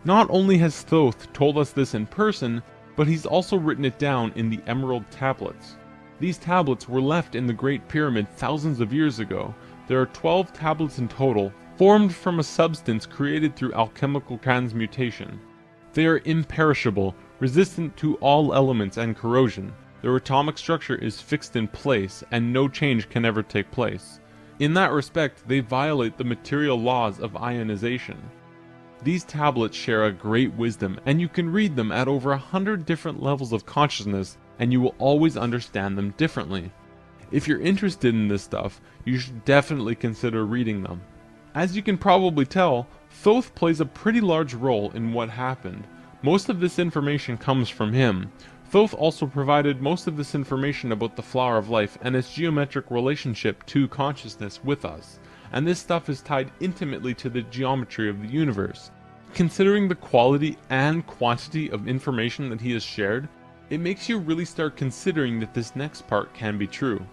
Not only has Thoth told us this in person, but he's also written it down in the Emerald Tablets. These tablets were left in the Great Pyramid thousands of years ago. There are 12 tablets in total, formed from a substance created through alchemical transmutation. They are imperishable, resistant to all elements and corrosion. Their atomic structure is fixed in place, and no change can ever take place. In that respect, they violate the material laws of ionization. These tablets share a great wisdom, and you can read them at over 100 different levels of consciousness, and you will always understand them differently. If you're interested in this stuff, you should definitely consider reading them. As you can probably tell, Thoth plays a pretty large role in what happened. Most of this information comes from him. Thoth also provided most of this information about the flower of life and its geometric relationship to consciousness with us, and this stuff is tied intimately to the geometry of the universe. Considering the quality and quantity of information that he has shared, it makes you really start considering that this next part can be true.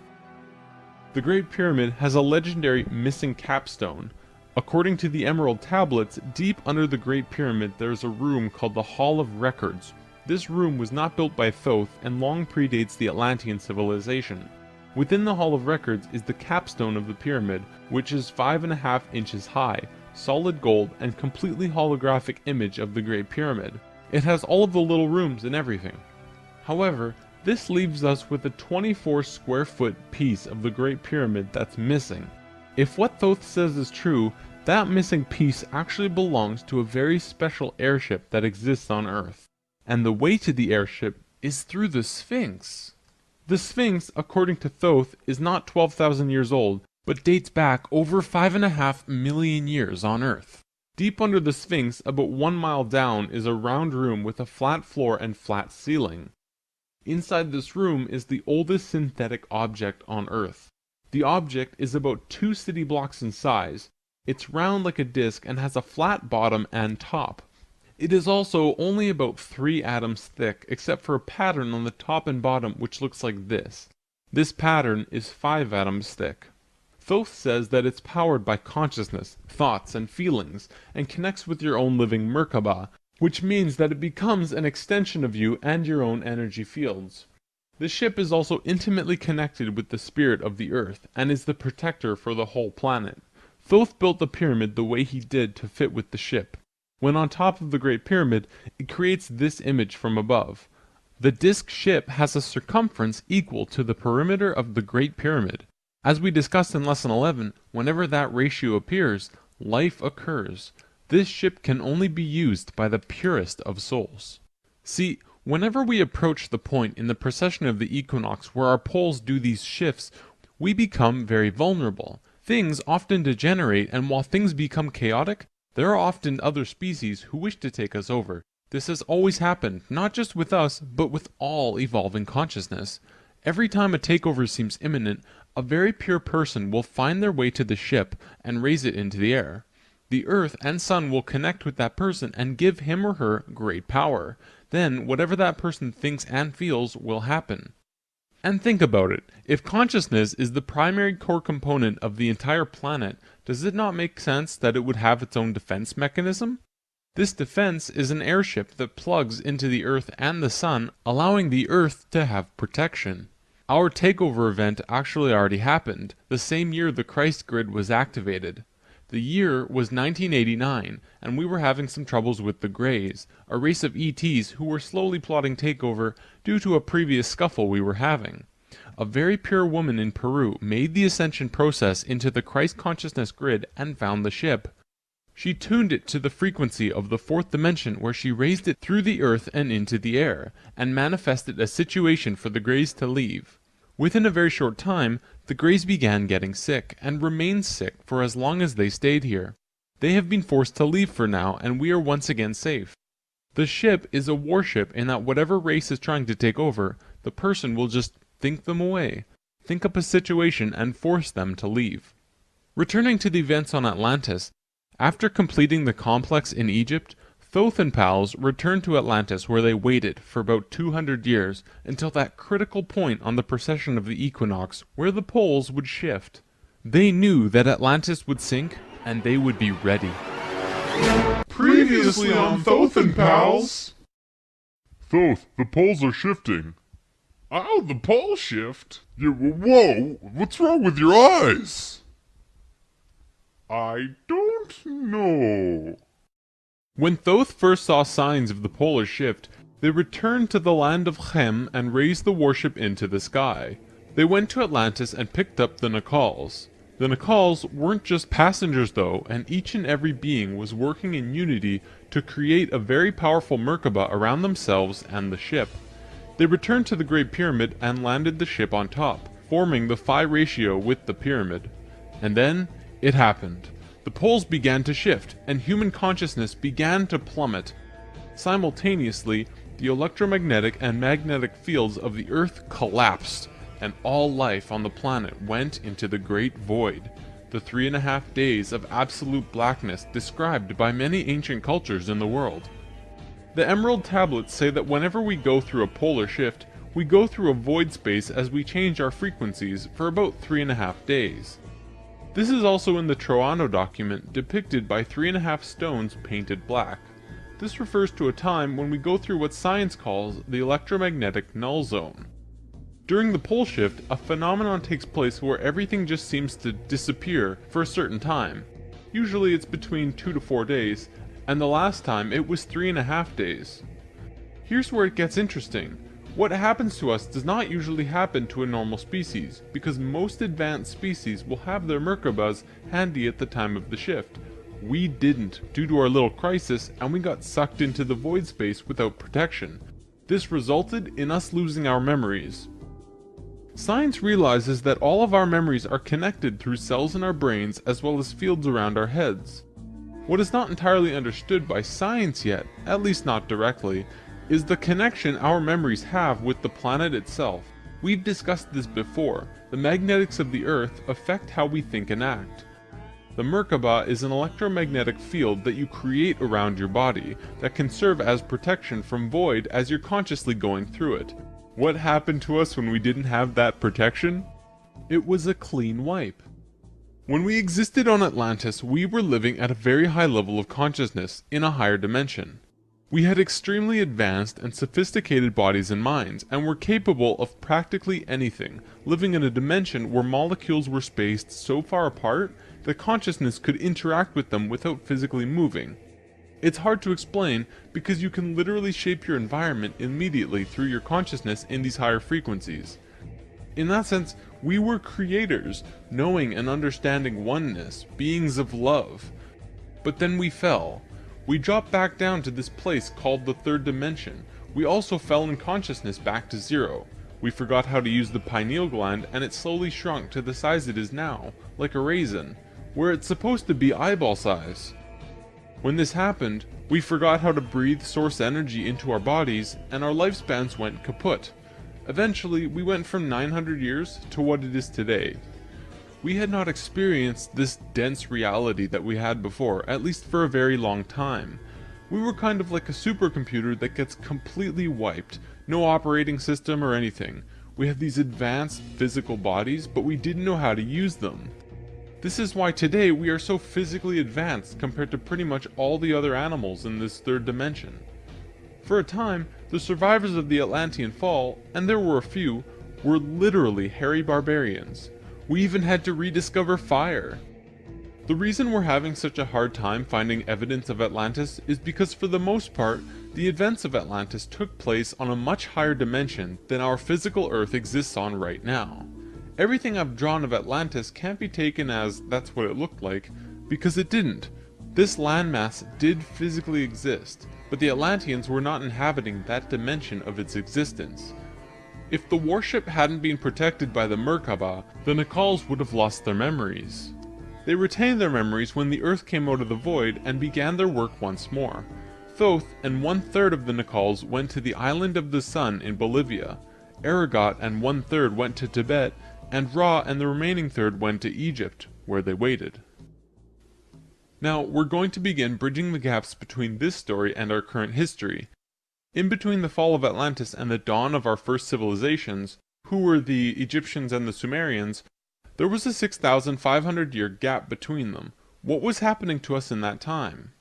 The Great Pyramid has a legendary missing capstone. According to the Emerald Tablets, deep under the Great Pyramid there is a room called the Hall of Records. This room was not built by Thoth and long predates the Atlantean civilization. Within the Hall of Records is the capstone of the pyramid, which is 5.5 inches high, solid gold, and completely holographic image of the Great Pyramid. It has all of the little rooms and everything. However, this leaves us with a 24 square foot piece of the Great Pyramid that's missing. If what Thoth says is true, that missing piece actually belongs to a very special airship that exists on Earth. And the way to the airship is through the Sphinx. The Sphinx, according to Thoth, is not 12,000 years old, but dates back over 5.5 million years on Earth. Deep under the Sphinx, about 1 mile down, is a round room with a flat floor and flat ceiling. Inside this room is the oldest synthetic object on Earth. The object is about 2 city blocks in size. It's round like a disc and has a flat bottom and top. It is also only about 3 atoms thick, except for a pattern on the top and bottom which looks like this. This pattern is 5 atoms thick. Thoth says that it's powered by consciousness, thoughts, and feelings, and connects with your own living Merkaba, which means that it becomes an extension of you and your own energy fields. The ship is also intimately connected with the spirit of the Earth, and is the protector for the whole planet. Thoth built the pyramid the way he did to fit with the ship. When on top of the Great Pyramid, it creates this image from above. The disc ship has a circumference equal to the perimeter of the Great Pyramid. As we discussed in Lesson 11, whenever that ratio appears, life occurs. This ship can only be used by the purest of souls. See, whenever we approach the point in the precession of the equinox where our poles do these shifts, we become very vulnerable. Things often degenerate, and while things become chaotic, there are often other species who wish to take us over. This has always happened, not just with us, but with all evolving consciousness. Every time a takeover seems imminent, a very pure person will find their way to the ship and raise it into the air. The Earth and Sun will connect with that person and give him or her great power. Then, whatever that person thinks and feels will happen. And think about it. If consciousness is the primary core component of the entire planet, does it not make sense that it would have its own defense mechanism? This defense is an airship that plugs into the Earth and the Sun, allowing the Earth to have protection. Our takeover event actually already happened, the same year the Christ grid was activated. The year was 1989, and we were having some troubles with the Greys, a race of ETs who were slowly plotting takeover due to a previous scuffle we were having. A very pure woman in Peru made the ascension process into the Christ consciousness grid and found the ship. She tuned it to the frequency of the 4th dimension, where she raised it through the Earth and into the air, and manifested a situation for the Greys to leave. Within a very short time, the Greys began getting sick, and remained sick for as long as they stayed here. They have been forced to leave for now, and we are once again safe. The ship is a warship in that whatever race is trying to take over, the person will just think them away, think up a situation, and force them to leave. Returning to the events on Atlantis, after completing the complex in Egypt, Thoth and pals returned to Atlantis, where they waited for about 200 years until that critical point on the precession of the equinox where the poles would shift. They knew that Atlantis would sink, and they would be ready. Previously on Thoth and pals. Thoth, the poles are shifting. Oh, the pole shift? Whoa, what's wrong with your eyes? I don't know. When Thoth first saw signs of the polar shift, they returned to the land of Chem and raised the warship into the sky. They went to Atlantis and picked up the Nacals. The Nacals weren't just passengers though, and each and every being was working in unity to create a very powerful Merkaba around themselves and the ship. They returned to the Great Pyramid and landed the ship on top, forming the phi ratio with the pyramid. And then, it happened. The poles began to shift, and human consciousness began to plummet. Simultaneously, the electromagnetic and magnetic fields of the Earth collapsed, and all life on the planet went into the Great Void, the 3.5 days of absolute blackness described by many ancient cultures in the world. The Emerald Tablets say that whenever we go through a polar shift, we go through a void space as we change our frequencies for about 3.5 days. This is also in the Troano document depicted by 3.5 stones painted black. This refers to a time when we go through what science calls the electromagnetic null zone. During the pole shift, a phenomenon takes place where everything just seems to disappear for a certain time. Usually it's between 2 to 4 days, and the last time it was 3.5 days. Here's where it gets interesting. What happens to us does not usually happen to a normal species, because most advanced species will have their Merkabahs handy at the time of the shift. We didn't, due to our little crisis, and we got sucked into the void space without protection. This resulted in us losing our memories. Science realizes that all of our memories are connected through cells in our brains as well as fields around our heads. What is not entirely understood by science yet, at least not directly, is the connection our memories have with the planet itself. We've discussed this before. The magnetics of the Earth affect how we think and act. The Merkabah is an electromagnetic field that you create around your body that can serve as protection from void as you're consciously going through it. What happened to us when we didn't have that protection? It was a clean wipe. When we existed on Atlantis, we were living at a very high level of consciousness in a higher dimension. We had extremely advanced and sophisticated bodies and minds, and were capable of practically anything, living in a dimension where molecules were spaced so far apart that consciousness could interact with them without physically moving. It's hard to explain because you can literally shape your environment immediately through your consciousness in these higher frequencies. In that sense, we were creators, knowing and understanding oneness, beings of love. But then we fell. We dropped back down to this place called the third dimension. We also fell in consciousness back to zero. We forgot how to use the pineal gland, and it slowly shrunk to the size it is now, like a raisin, where it's supposed to be eyeball size. When this happened, we forgot how to breathe source energy into our bodies, and our lifespans went kaput. Eventually, we went from 900 years to what it is today. We had not experienced this dense reality that we had before, at least for a very long time. We were kind of like a supercomputer that gets completely wiped, no operating system or anything. We had these advanced physical bodies, but we didn't know how to use them. This is why today we are so physically advanced compared to pretty much all the other animals in this third dimension. For a time, the survivors of the Atlantean fall, and there were a few, were literally hairy barbarians. We even had to rediscover fire. The reason we're having such a hard time finding evidence of Atlantis is because for the most part, the events of Atlantis took place on a much higher dimension than our physical Earth exists on right now. Everything I've drawn of Atlantis can't be taken as that's what it looked like, because it didn't. This landmass did physically exist, but the Atlanteans were not inhabiting that dimension of its existence. If the warship hadn't been protected by the Merkabah, the Nacals would have lost their memories. They retained their memories when the Earth came out of the void and began their work once more. Thoth and 1/3 of the Nacals went to the Island of the Sun in Bolivia. Aragot and 1/3 went to Tibet, and Ra and the remaining third went to Egypt, where they waited. Now, we're going to begin bridging the gaps between this story and our current history. In between the fall of Atlantis and the dawn of our first civilizations, who were the Egyptians and the Sumerians, there was a 6,500-year gap between them. What was happening to us in that time?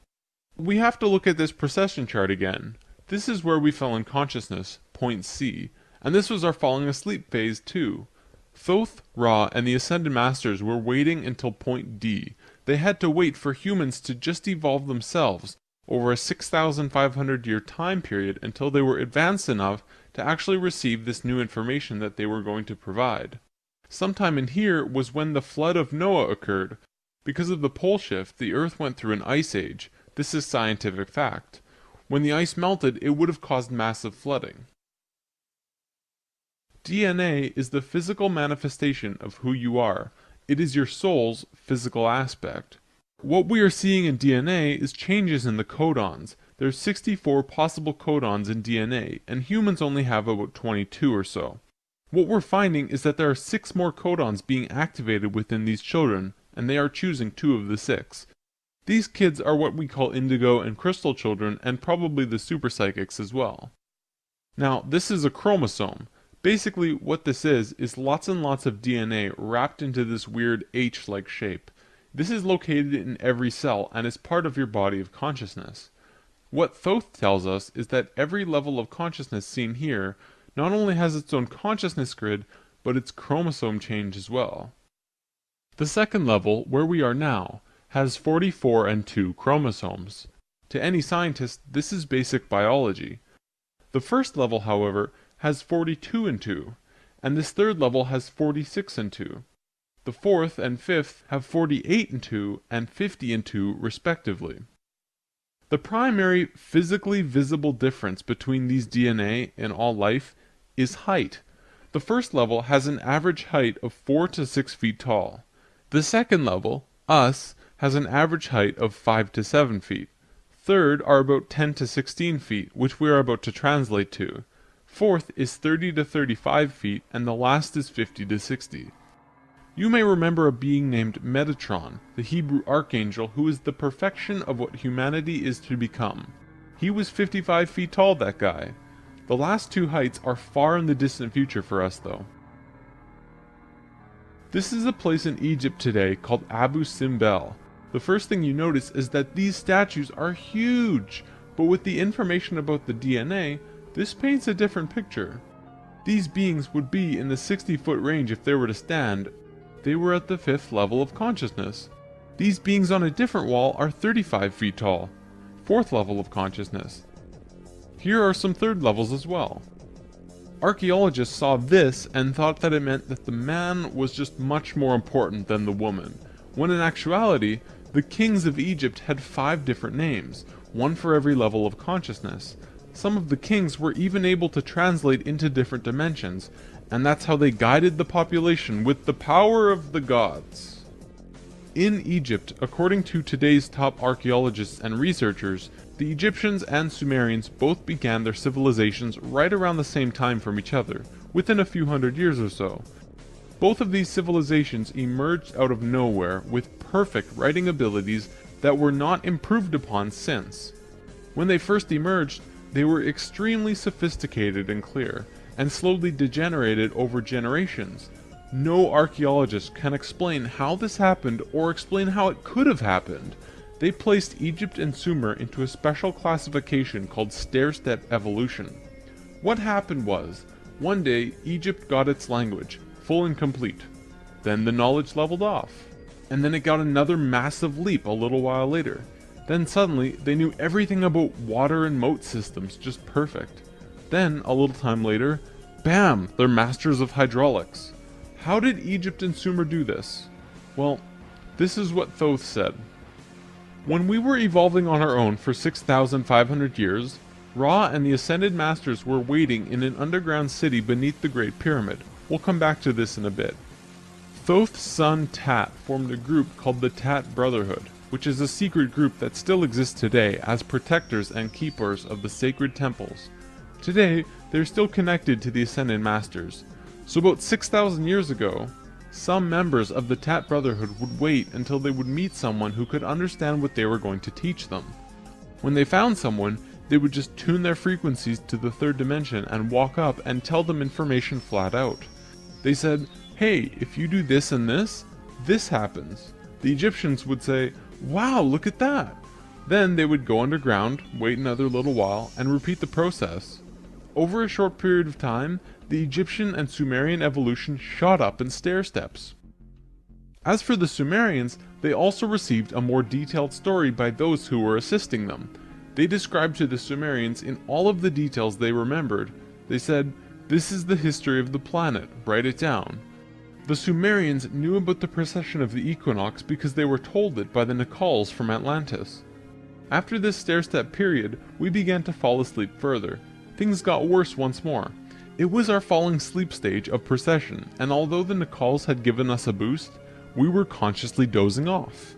We have to look at this precession chart again. This is where we fell in consciousness, point C, and this was our falling asleep phase too. Thoth, Ra, and the Ascended Masters were waiting until point D. They had to wait for humans to just evolve themselves over a 6,500-year time period until they were advanced enough to actually receive this new information that they were going to provide. Sometime in here was when the flood of Noah occurred. Because of the pole shift, the Earth went through an ice age. This is scientific fact. When the ice melted, it would have caused massive flooding. DNA is the physical manifestation of who you are. It is your soul's physical aspect. What we are seeing in DNA is changes in the codons. There's 64 possible codons in DNA, and humans only have about 22 or so. What we're finding is that there are 6 more codons being activated within these children, and they are choosing 2 of the 6. These kids are what we call indigo and crystal children, and probably the super psychics as well. Now, this is a chromosome. Basically, what this is lots and lots of DNA wrapped into this weird H-like shape. This is located in every cell and is part of your body of consciousness. What Thoth tells us is that every level of consciousness seen here not only has its own consciousness grid, but its chromosome change as well. The second level, where we are now, has 44 and 2 chromosomes. To any scientist, this is basic biology. The first level, however, has 42 and 2, and this third level has 46 and 2. The fourth and fifth have 48 and 2 and 50 and 2 respectively. The primary physically visible difference between these DNA in all life is height. The first level has an average height of 4 to 6 feet tall. The second level, us, has an average height of 5 to 7 feet. Third are about 10 to 16 feet, which we are about to translate to. Fourth is 30 to 35 feet, and the last is 50 to 60. You may remember a being named Metatron, the Hebrew archangel who is the perfection of what humanity is to become. He was 55 feet tall, that guy. The last 2 heights are far in the distant future for us, though. This is a place in Egypt today called Abu Simbel. The first thing you notice is that these statues are huge, but with the information about the DNA, this paints a different picture. These beings would be in the 60-foot range if they were to stand. They were at the 5th level of consciousness. These beings on a different wall are 35 feet tall, 4th level of consciousness. Here are some 3rd levels as well. Archaeologists saw this and thought that it meant that the man was just much more important than the woman, when in actuality, the kings of Egypt had 5 different names, one for every level of consciousness. Some of the kings were even able to translate into different dimensions, and that's how they guided the population with the power of the gods. In Egypt, according to today's top archaeologists and researchers, the Egyptians and Sumerians both began their civilizations right around the same time from each other, within a few hundred years or so. Both of these civilizations emerged out of nowhere with perfect writing abilities that were not improved upon since. When they first emerged, they were extremely sophisticated and clear, and slowly degenerated over generations. No archaeologist can explain how this happened or explain how it could have happened. They placed Egypt and Sumer into a special classification called stair-step evolution. What happened was, one day Egypt got its language, full and complete. Then the knowledge leveled off. And then it got another massive leap a little while later. Then suddenly they knew everything about water and moat systems just perfect. Then, a little time later, bam! They're masters of hydraulics. How did Egypt and Sumer do this? Well, this is what Thoth said. When we were evolving on our own for 6,500 years, Ra and the Ascended Masters were waiting in an underground city beneath the Great Pyramid. We'll come back to this in a bit. Thoth's son Tat formed a group called the Tat Brotherhood, which is a secret group that still exists today as protectors and keepers of the sacred temples. Today, they're still connected to the Ascended Masters. So about 6,000 years ago, some members of the Tat Brotherhood would wait until they would meet someone who could understand what they were going to teach them. When they found someone, they would just tune their frequencies to the 3rd dimension and walk up and tell them information flat out. They said, hey, if you do this and this happens. The Egyptians would say, wow, look at that. Then they would go underground, wait another little while, and repeat the process. Over a short period of time, the Egyptian and Sumerian evolution shot up in stair steps. As for the Sumerians, they also received a more detailed story by those who were assisting them. They described to the Sumerians in all of the details they remembered. They said, this is the history of the planet, write it down. The Sumerians knew about the precession of the equinox because they were told it by the Nacals from Atlantis. After this stair-step period, we began to fall asleep further. Things got worse once more. It was our falling sleep stage of precession, and although the Nacals had given us a boost, we were consciously dozing off.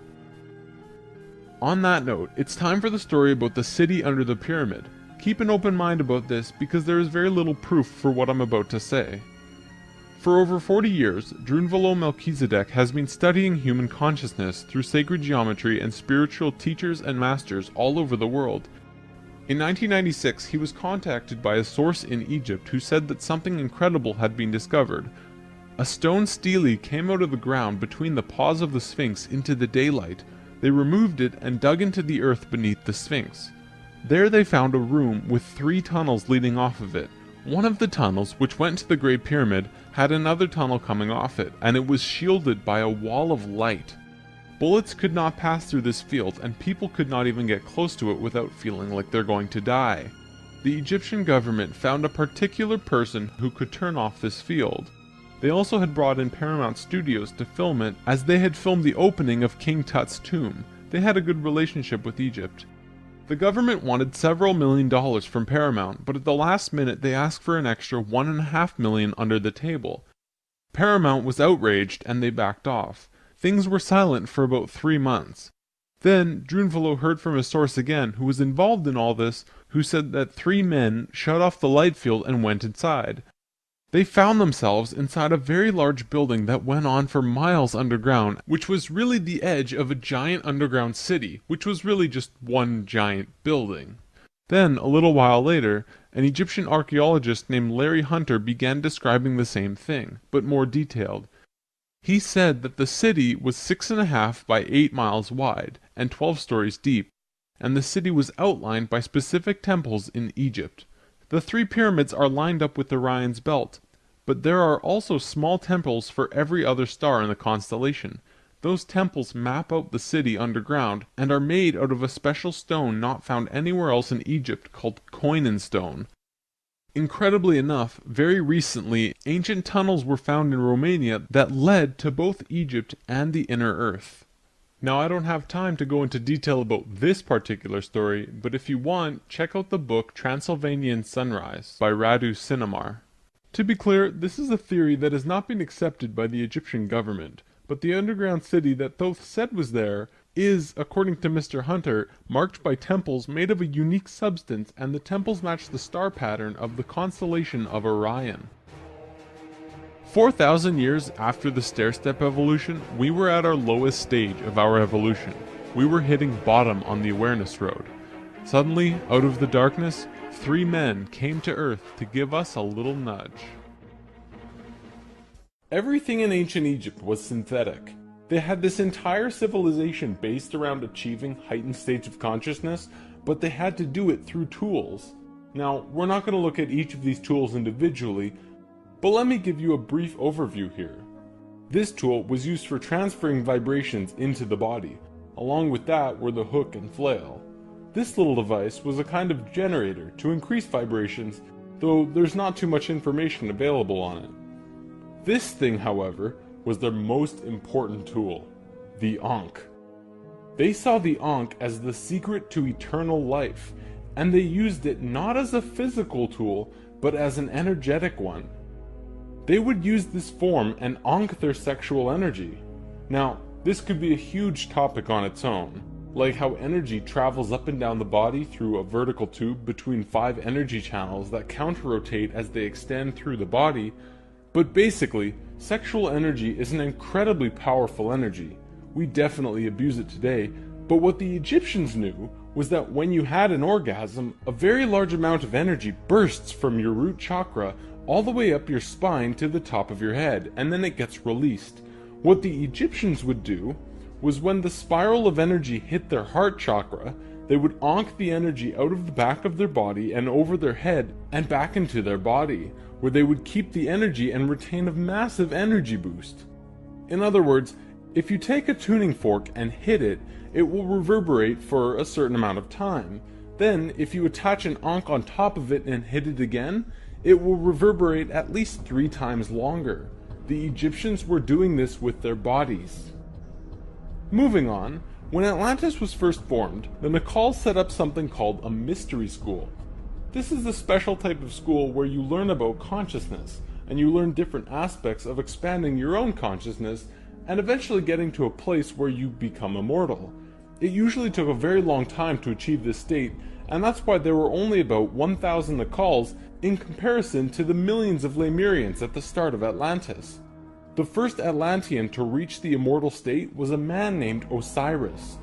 On that note, it's time for the story about the city under the pyramid. Keep an open mind about this because there is very little proof for what I'm about to say. For over 40 years, Drunvalo Melchizedek has been studying human consciousness through sacred geometry and spiritual teachers and masters all over the world. In 1996, he was contacted by a source in Egypt who said that something incredible had been discovered. A stone stele came out of the ground between the paws of the Sphinx into the daylight. They removed it and dug into the earth beneath the Sphinx. There they found a room with 3 tunnels leading off of it. One of the tunnels, which went to the Great Pyramid, had another tunnel coming off it, and it was shielded by a wall of light. Bullets could not pass through this field, and people could not even get close to it without feeling like they're going to die. The Egyptian government found a particular person who could turn off this field. They also had brought in Paramount Studios to film it, as they had filmed the opening of King Tut's tomb. They had a good relationship with Egypt. The government wanted several $1 million from Paramount, but at the last minute they asked for an extra $1.5 million under the table. Paramount was outraged and they backed off. Things were silent for about 3 months. Then Drunvalo heard from a source again who was involved in all this, who said that 3 men shut off the light field and went inside. They found themselves inside a very large building that went on for miles underground, which was really the edge of a giant underground city, which was really just one giant building. Then, a little while later, an Egyptian archaeologist named Larry Hunter began describing the same thing, but more detailed. He said that the city was 6.5 by 8 miles wide, and 12 stories deep, and the city was outlined by specific temples in Egypt. The 3 pyramids are lined up with Orion's belt, but there are also small temples for every other star in the constellation. Those temples map out the city underground, and are made out of a special stone not found anywhere else in Egypt called Koinen stone. Incredibly enough, very recently, ancient tunnels were found in Romania that led to both Egypt and the inner earth. Now, I don't have time to go into detail about this particular story, but if you want, check out the book Transylvanian Sunrise by Radu Sinamar. To be clear, this is a theory that has not been accepted by the Egyptian government, but the underground city that Thoth said was there is, according to Mr. Hunter, marked by temples made of a unique substance, and the temples match the star pattern of the constellation of Orion. 4,000 years after the stair-step evolution, we were at our lowest stage of our evolution. We were hitting bottom on the awareness road. Suddenly, out of the darkness, 3 men came to Earth to give us a little nudge. Everything in ancient Egypt was synthetic. They had this entire civilization based around achieving heightened states of consciousness, but they had to do it through tools. Now, we're not going to look at each of these tools individually, but let me give you a brief overview here. This tool was used for transferring vibrations into the body. Along with that were the hook and flail. This little device was a kind of generator to increase vibrations, though there's not too much information available on it. This thing, however, was their most important tool, the Ankh. They saw the Ankh as the secret to eternal life, and they used it not as a physical tool, but as an energetic one. They would use this form and ankh their sexual energy. Now, this could be a huge topic on its own, like how energy travels up and down the body through a vertical tube between 5 energy channels that counter-rotate as they extend through the body, but basically, sexual energy is an incredibly powerful energy. We definitely abuse it today, but what the Egyptians knew was that when you had an orgasm, a very large amount of energy bursts from your root chakra all the way up your spine to the top of your head, and then it gets released. What the Egyptians would do was when the spiral of energy hit their heart chakra, they would ankh the energy out of the back of their body and over their head and back into their body, where they would keep the energy and retain a massive energy boost. In other words, if you take a tuning fork and hit it, it will reverberate for a certain amount of time. Then, if you attach an ankh on top of it and hit it again, it will reverberate at least 3 times longer. The Egyptians were doing this with their bodies. Moving on, when Atlantis was first formed, the Nacals set up something called a mystery school. This is a special type of school where you learn about consciousness, and you learn different aspects of expanding your own consciousness, and eventually getting to a place where you become immortal. It usually took a very long time to achieve this state, and that's why there were only about 1,000 Nacals in comparison to the millions of Lemurians at the start of Atlantis. The first Atlantean to reach the immortal state was a man named Osiris.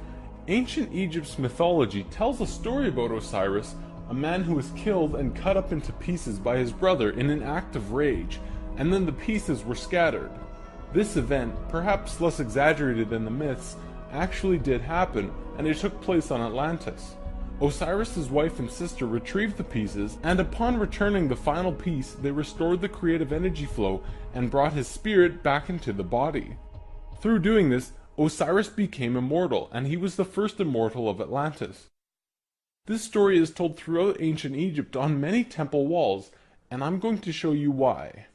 Ancient Egypt's mythology tells a story about Osiris, a man who was killed and cut up into pieces by his brother in an act of rage, and then the pieces were scattered. This event, perhaps less exaggerated than the myths, actually did happen, and it took place on Atlantis. Osiris's wife and sister retrieved the pieces, and upon returning the final piece, they restored the creative energy flow and brought his spirit back into the body. Through doing this, Osiris became immortal, and he was the first immortal of Atlantis. This story is told throughout ancient Egypt on many temple walls, and I'm going to show you why.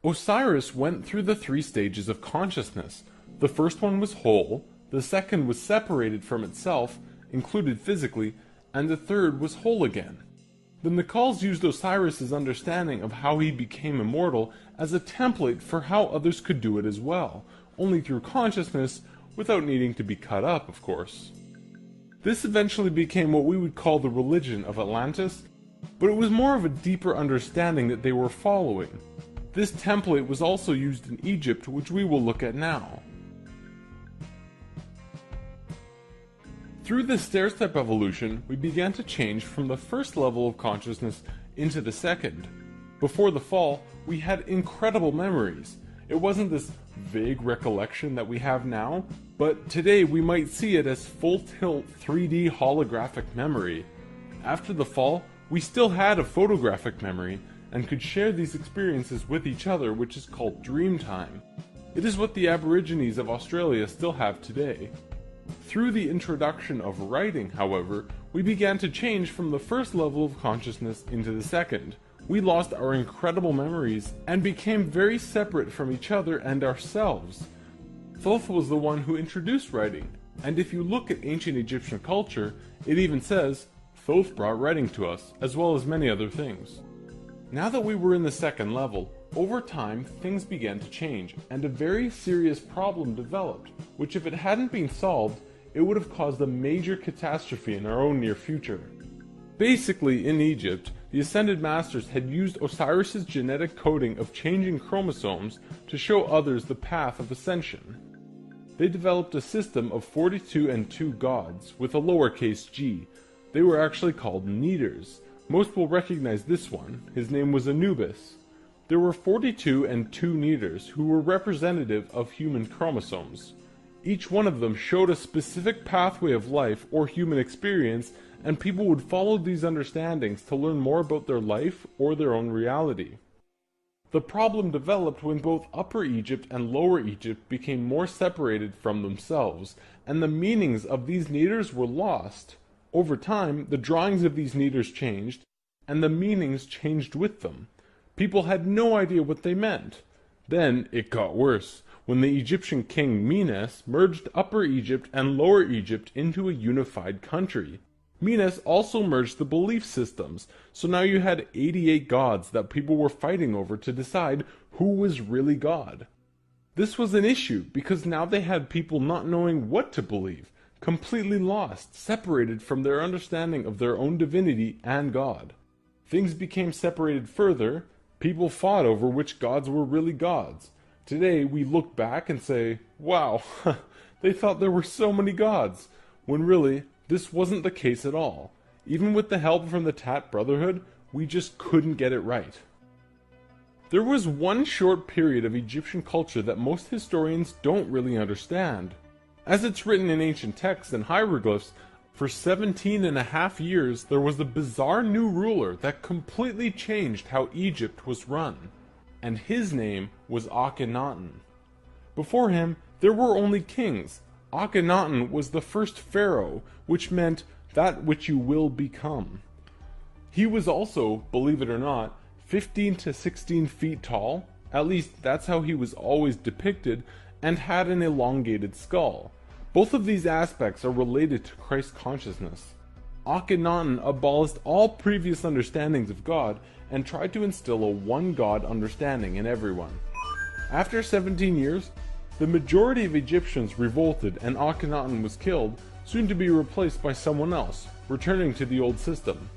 Osiris went through the 3 stages of consciousness. The first one was whole, the second was separated from itself, included physically, and the third was whole again. The Nacals used Osiris's understanding of how he became immortal as a template for how others could do it as well, only through consciousness, without needing to be cut up, of course. This eventually became what we would call the religion of Atlantis, but it was more of a deeper understanding that they were following. This template was also used in Egypt, which we will look at now. Through this stair-step evolution, we began to change from the first level of consciousness into the second. Before the fall, we had incredible memories. It wasn't this vague recollection that we have now, but today we might see it as full-tilt 3D holographic memory. After the fall, we still had a photographic memory, and could share these experiences with each other, which is called dream time. It is what the Aborigines of Australia still have today. Through the introduction of writing, however, we began to change from the first level of consciousness into the second. We lost our incredible memories and became very separate from each other and ourselves. Thoth was the one who introduced writing, and if you look at ancient Egyptian culture, it even says, Thoth brought writing to us, as well as many other things. Now that we were in the second level, over time things began to change, and a very serious problem developed, which if it hadn't been solved, it would have caused a major catastrophe in our own near future. Basically, in Egypt, the Ascended Masters had used Osiris's genetic coding of changing chromosomes to show others the path of ascension. They developed a system of 42 and 2 gods, with a lowercase g. They were actually called Neiters. Most will recognize this one. His name was Anubis. There were 42 and 2 Neiters who were representative of human chromosomes. Each one of them showed a specific pathway of life or human experience, and people would follow these understandings to learn more about their life or their own reality. The problem developed when both Upper Egypt and Lower Egypt became more separated from themselves, and the meanings of these Neiters were lost. Over time, the drawings of these Neiters changed, and the meanings changed with them. People had no idea what they meant. Then it got worse, when the Egyptian king Menes merged Upper Egypt and Lower Egypt into a unified country. Menes also merged the belief systems, so now you had 88 gods that people were fighting over to decide who was really God. This was an issue because now they had people not knowing what to believe, completely lost, separated from their understanding of their own divinity and God. Things became separated further. People fought over which gods were really gods. Today we look back and say, wow, they thought there were so many gods, when really, this wasn't the case at all. Even with the help from the Tat Brotherhood, we just couldn't get it right. There was one short period of Egyptian culture that most historians don't really understand. As it's written in ancient texts and hieroglyphs, for 17.5 years there was a bizarre new ruler that completely changed how Egypt was run. And his name was Akhenaten. Before him, there were only kings. Akhenaten was the first pharaoh, which meant that which you will become. He was also, believe it or not, 15 to 16 feet tall, at least that's how he was always depicted, and had an elongated skull. Both of these aspects are related to Christ consciousness. Akhenaten abolished all previous understandings of God and tried to instill a one God understanding in everyone. After 17 years, The majority of Egyptians revolted and Akhenaten was killed, soon to be replaced by someone else, returning to the old system.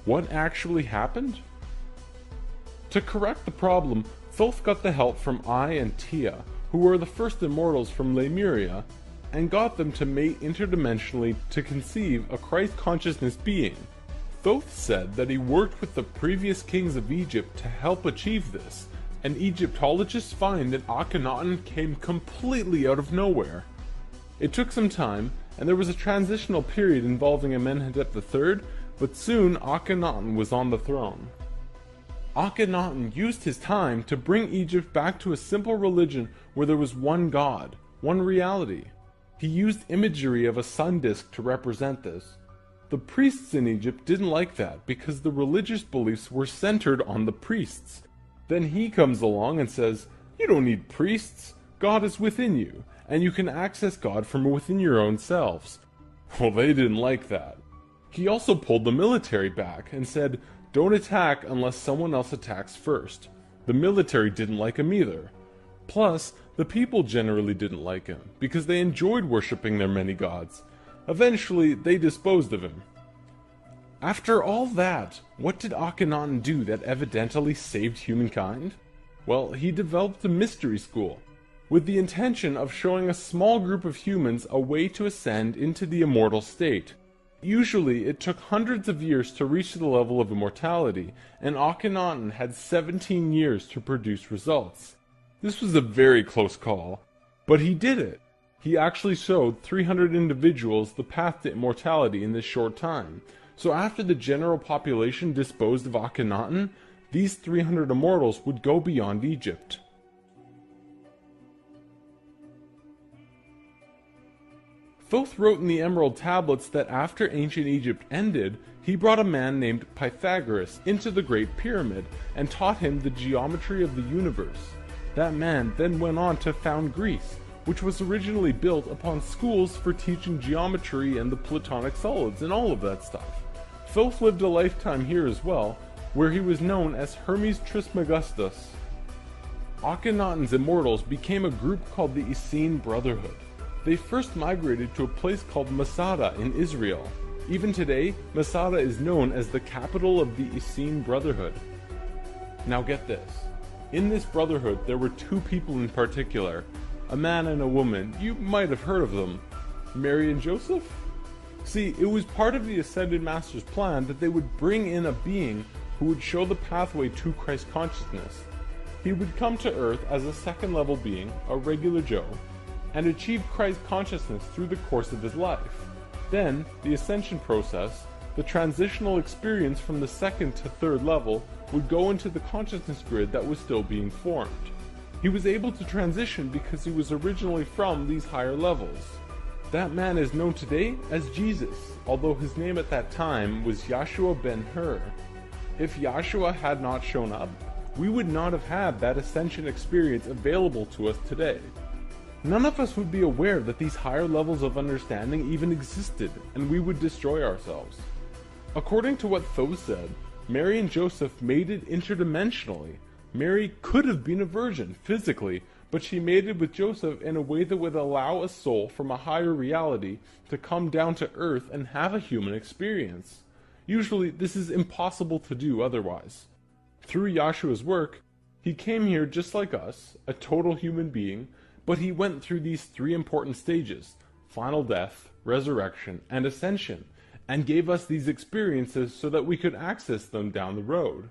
What actually happened? To correct the problem, Thoth got the help from Ai and Tia, who were the first immortals from Lemuria, and got them to mate interdimensionally to conceive a Christ consciousness being. Thoth said that he worked with the previous kings of Egypt to help achieve this, and Egyptologists find that Akhenaten came completely out of nowhere. It took some time, and there was a transitional period involving Amenhotep III, but soon Akhenaten was on the throne. Akhenaten used his time to bring Egypt back to a simple religion where there was one God, one reality. He used imagery of a sun disk to represent this. The priests in Egypt didn't like that because the religious beliefs were centered on the priests. Then he comes along and says, "You don't need priests. God is within you, and you can access God from within your own selves." Well, they didn't like that. He also pulled the military back and said, "Don't attack unless someone else attacks first." The military didn't like him either. Plus, the people generally didn't like him because they enjoyed worshipping their many gods. Eventually, they disposed of him. After all that, what did Akhenaten do that evidently saved humankind? Well, he developed a mystery school, with the intention of showing a small group of humans a way to ascend into the immortal state. Usually, it took hundreds of years to reach the level of immortality, and Akhenaten had 17 years to produce results. This was a very close call, but he did it. He actually showed 300 individuals the path to immortality in this short time. So after the general population disposed of Akhenaten, these 300 immortals would go beyond Egypt. Thoth wrote in the Emerald Tablets that after ancient Egypt ended, he brought a man named Pythagoras into the Great Pyramid and taught him the geometry of the universe. That man then went on to found Greece, which was originally built upon schools for teaching geometry and the Platonic solids and all of that stuff. Thoth lived a lifetime here as well, where he was known as Hermes Trismegistus. Akhenaten's immortals became a group called the Essene Brotherhood. They first migrated to a place called Masada in Israel. Even today, Masada is known as the capital of the Essene Brotherhood. Now get this. In this brotherhood, there were two people in particular, a man and a woman. You might have heard of them. Mary and Joseph? See, it was part of the Ascended Master's plan that they would bring in a being who would show the pathway to Christ consciousness. He would come to Earth as a second-level being, a regular Joe, and achieve Christ consciousness through the course of his life. Then, the ascension process, the transitional experience from the second to third level, would go into the consciousness grid that was still being formed. He was able to transition because he was originally from these higher levels. That man is known today as Jesus, although his name at that time was Yahshua ben Hur. If Yahshua had not shown up, we would not have had that ascension experience available to us today. None of us would be aware that these higher levels of understanding even existed, and we would destroy ourselves. According to what Thoth said, Mary and Joseph mated interdimensionally. Mary could have been a virgin, physically, but she mated with Joseph in a way that would allow a soul from a higher reality to come down to earth and have a human experience. Usually, this is impossible to do otherwise. Through Yahshua's work, he came here just like us, a total human being, but he went through these three important stages: final death, resurrection, and ascension, and gave us these experiences so that we could access them down the road.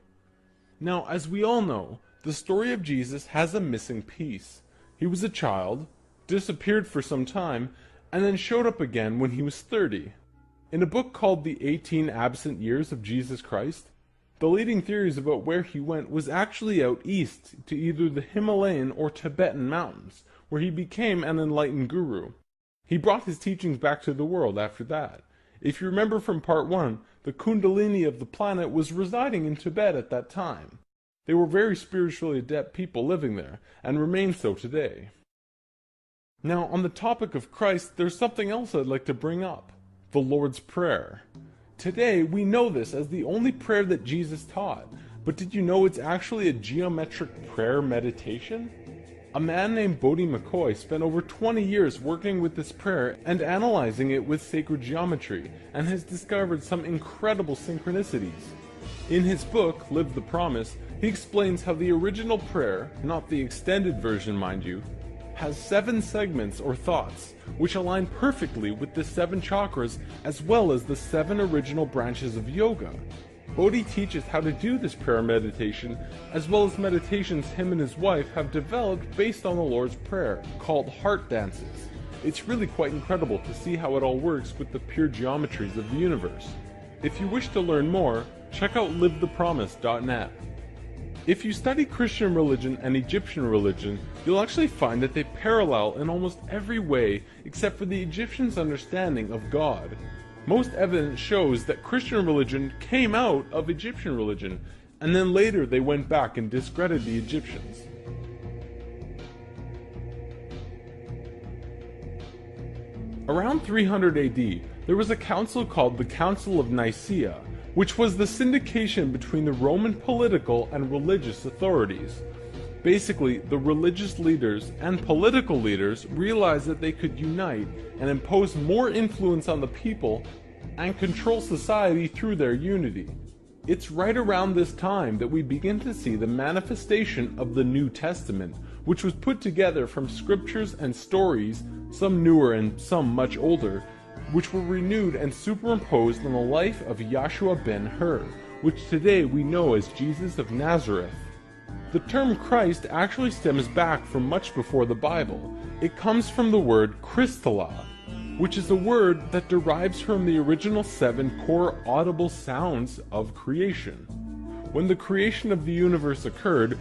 Now, as we all know, the story of Jesus has a missing piece. He was a child, disappeared for some time, and then showed up again when he was 30. In a book called The 18 Absent Years of Jesus Christ, the leading theories about where he went was actually out east to either the Himalayan or Tibetan mountains, where he became an enlightened guru. He brought his teachings back to the world after that. If you remember from part 1, the Kundalini of the planet was residing in Tibet at that time. They were very spiritually adept people living there, and remain so today. Now, on the topic of Christ, there's something else I'd like to bring up: the Lord's Prayer. Today, we know this as the only prayer that Jesus taught, but did you know it's actually a geometric prayer meditation? A man named Bodie McCoy spent over 20 years working with this prayer and analyzing it with sacred geometry, and has discovered some incredible synchronicities. In his book, Live the Promise, he explains how the original prayer, not the extended version mind you, has 7 segments or thoughts, which align perfectly with the 7 chakras as well as the 7 original branches of yoga. Bodhi teaches how to do this prayer meditation, as well as meditations him and his wife have developed based on the Lord's Prayer, called heart dances. It's really quite incredible to see how it all works with the pure geometries of the universe. If you wish to learn more, check out livethepromise.net. If you study Christian religion and Egyptian religion, you'll actually find that they parallel in almost every way except for the Egyptians' understanding of God. Most evidence shows that Christian religion came out of Egyptian religion, and then later they went back and discredited the Egyptians. Around 300 AD, there was a council called the Council of Nicaea, which was the syndication between the Roman political and religious authorities. Basically, the religious leaders and political leaders realized that they could unite and impose more influence on the people and control society through their unity. It's right around this time that we begin to see the manifestation of the New Testament, which was put together from scriptures and stories, some newer and some much older, which were renewed and superimposed on the life of Yahshua ben Hur, which today we know as Jesus of Nazareth. The term Christ actually stems back from much before the Bible. It comes from the word Christala, which is a word that derives from the original 7 core audible sounds of creation. When the creation of the universe occurred,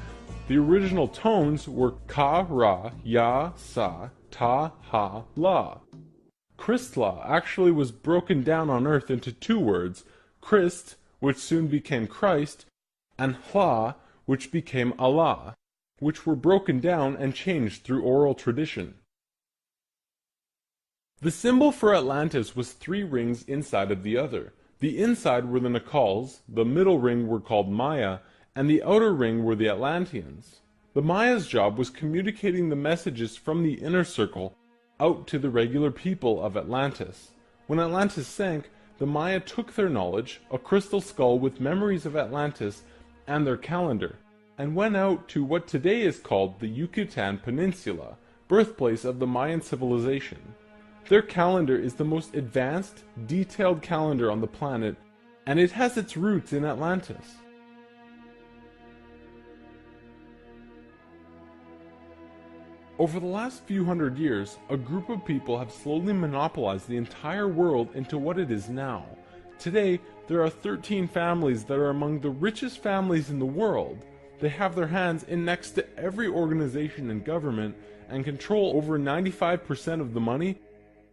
the original tones were Ka, Ra, Ya, Sa, Ta, Ha, La. Christla actually was broken down on earth into 2 words, Christ, which soon became Christ, and Hla, which became Allah, which were broken down and changed through oral tradition. The symbol for Atlantis was 3 rings inside of the other. The inside were the Nacals, the middle ring were called Maya, and the outer ring were the Atlanteans. The Maya's job was communicating the messages from the inner circle out to the regular people of Atlantis. When Atlantis sank, the Maya took their knowledge, a crystal skull with memories of Atlantis, and their calendar, and went out to what today is called the Yucatan Peninsula, birthplace of the Mayan civilization. Their calendar is the most advanced, detailed calendar on the planet, and it has its roots in Atlantis. Over the last few hundred years, a group of people have slowly monopolized the entire world into what it is now. Today, there are 13 families that are among the richest families in the world. They have their hands in next to every organization and government and control over 95% of the money.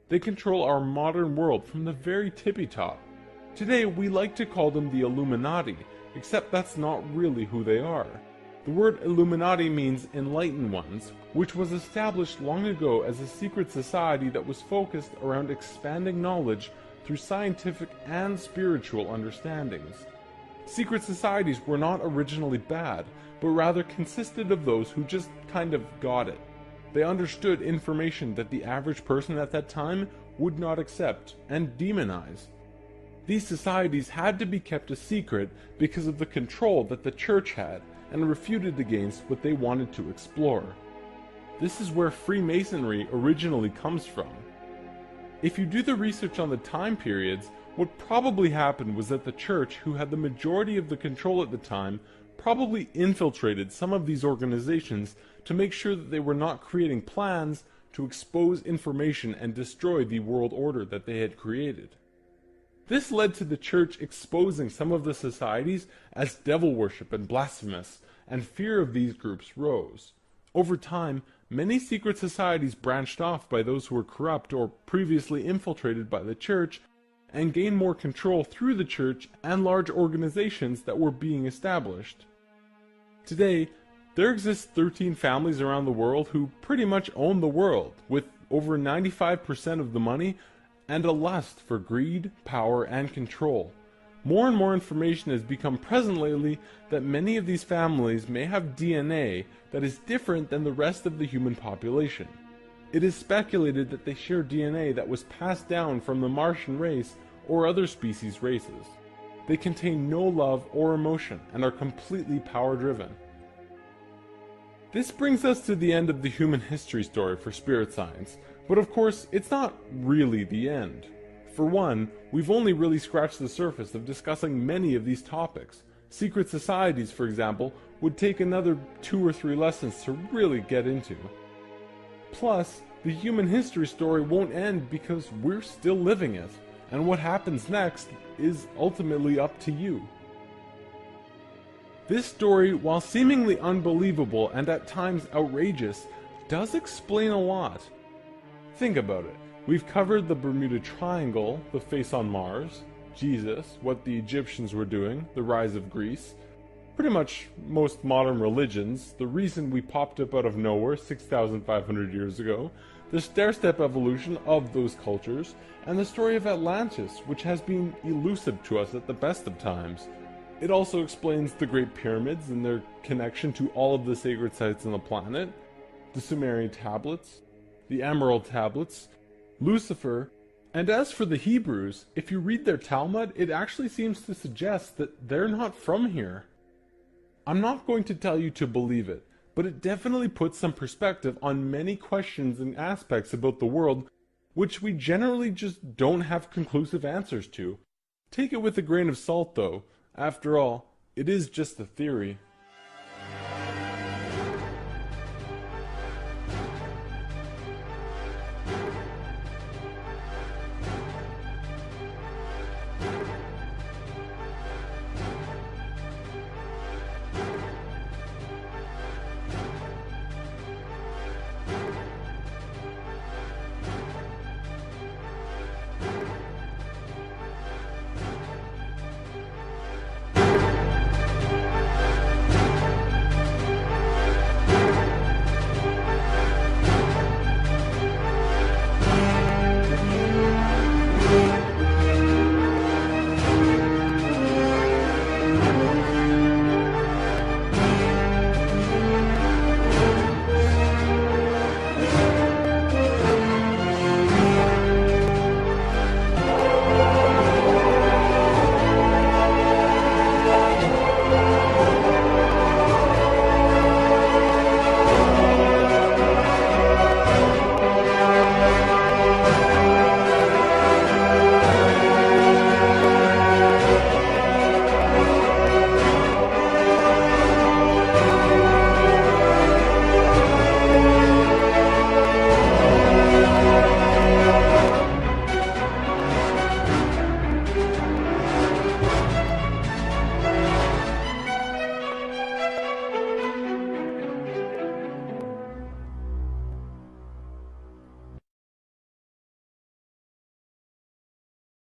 They control our modern world from the very tippy top. Today, we like to call them the Illuminati, except that's not really who they are. The word Illuminati means enlightened ones, which was established long ago as a secret society that was focused around expanding knowledge through scientific and spiritual understandings. Secret societies were not originally bad, but rather consisted of those who just kind of got it. They understood information that the average person at that time would not accept and demonize. These societies had to be kept a secret because of the control that the church had and refuted against what they wanted to explore. This is where Freemasonry originally comes from. If you do the research on the time periods, what probably happened was that the church, who had the majority of the control at the time, probably infiltrated some of these organizations to make sure that they were not creating plans to expose information and destroy the world order that they had created. This led to the church exposing some of the societies as devil worship and blasphemous, and fear of these groups rose. Over time, many secret societies branched off by those who were corrupt or previously infiltrated by the church, and gained more control through the church and large organizations that were being established. Today, there exist 13 families around the world who pretty much own the world, with over 95% of the money and a lust for greed, power, and control. More and more information has become present lately that many of these families may have DNA that is different than the rest of the human population. It is speculated that they share DNA that was passed down from the Martian race or other species races. They contain no love or emotion and are completely power-driven. This brings us to the end of the human history story for spirit science, but of course, it's not really the end. For one, we've only really scratched the surface of discussing many of these topics. Secret societies, for example, would take another 2 or 3 lessons to really get into. Plus, the human history story won't end because we're still living it, and what happens next is ultimately up to you. This story, while seemingly unbelievable and at times outrageous, does explain a lot. Think about it. We've covered the Bermuda Triangle, the face on Mars, Jesus, what the Egyptians were doing, the rise of Greece, pretty much most modern religions, the reason we popped up out of nowhere 6,500 years ago, the stair-step evolution of those cultures, and the story of Atlantis, which has been elusive to us at the best of times. It also explains the Great Pyramids and their connection to all of the sacred sites on the planet, the Sumerian tablets, the Emerald tablets, Lucifer, and as for the Hebrews, if you read their Talmud, it actually seems to suggest that they're not from here. I'm not going to tell you to believe it, but it definitely puts some perspective on many questions and aspects about the world which we generally just don't have conclusive answers to. Take it with a grain of salt though. After all, it is just a theory.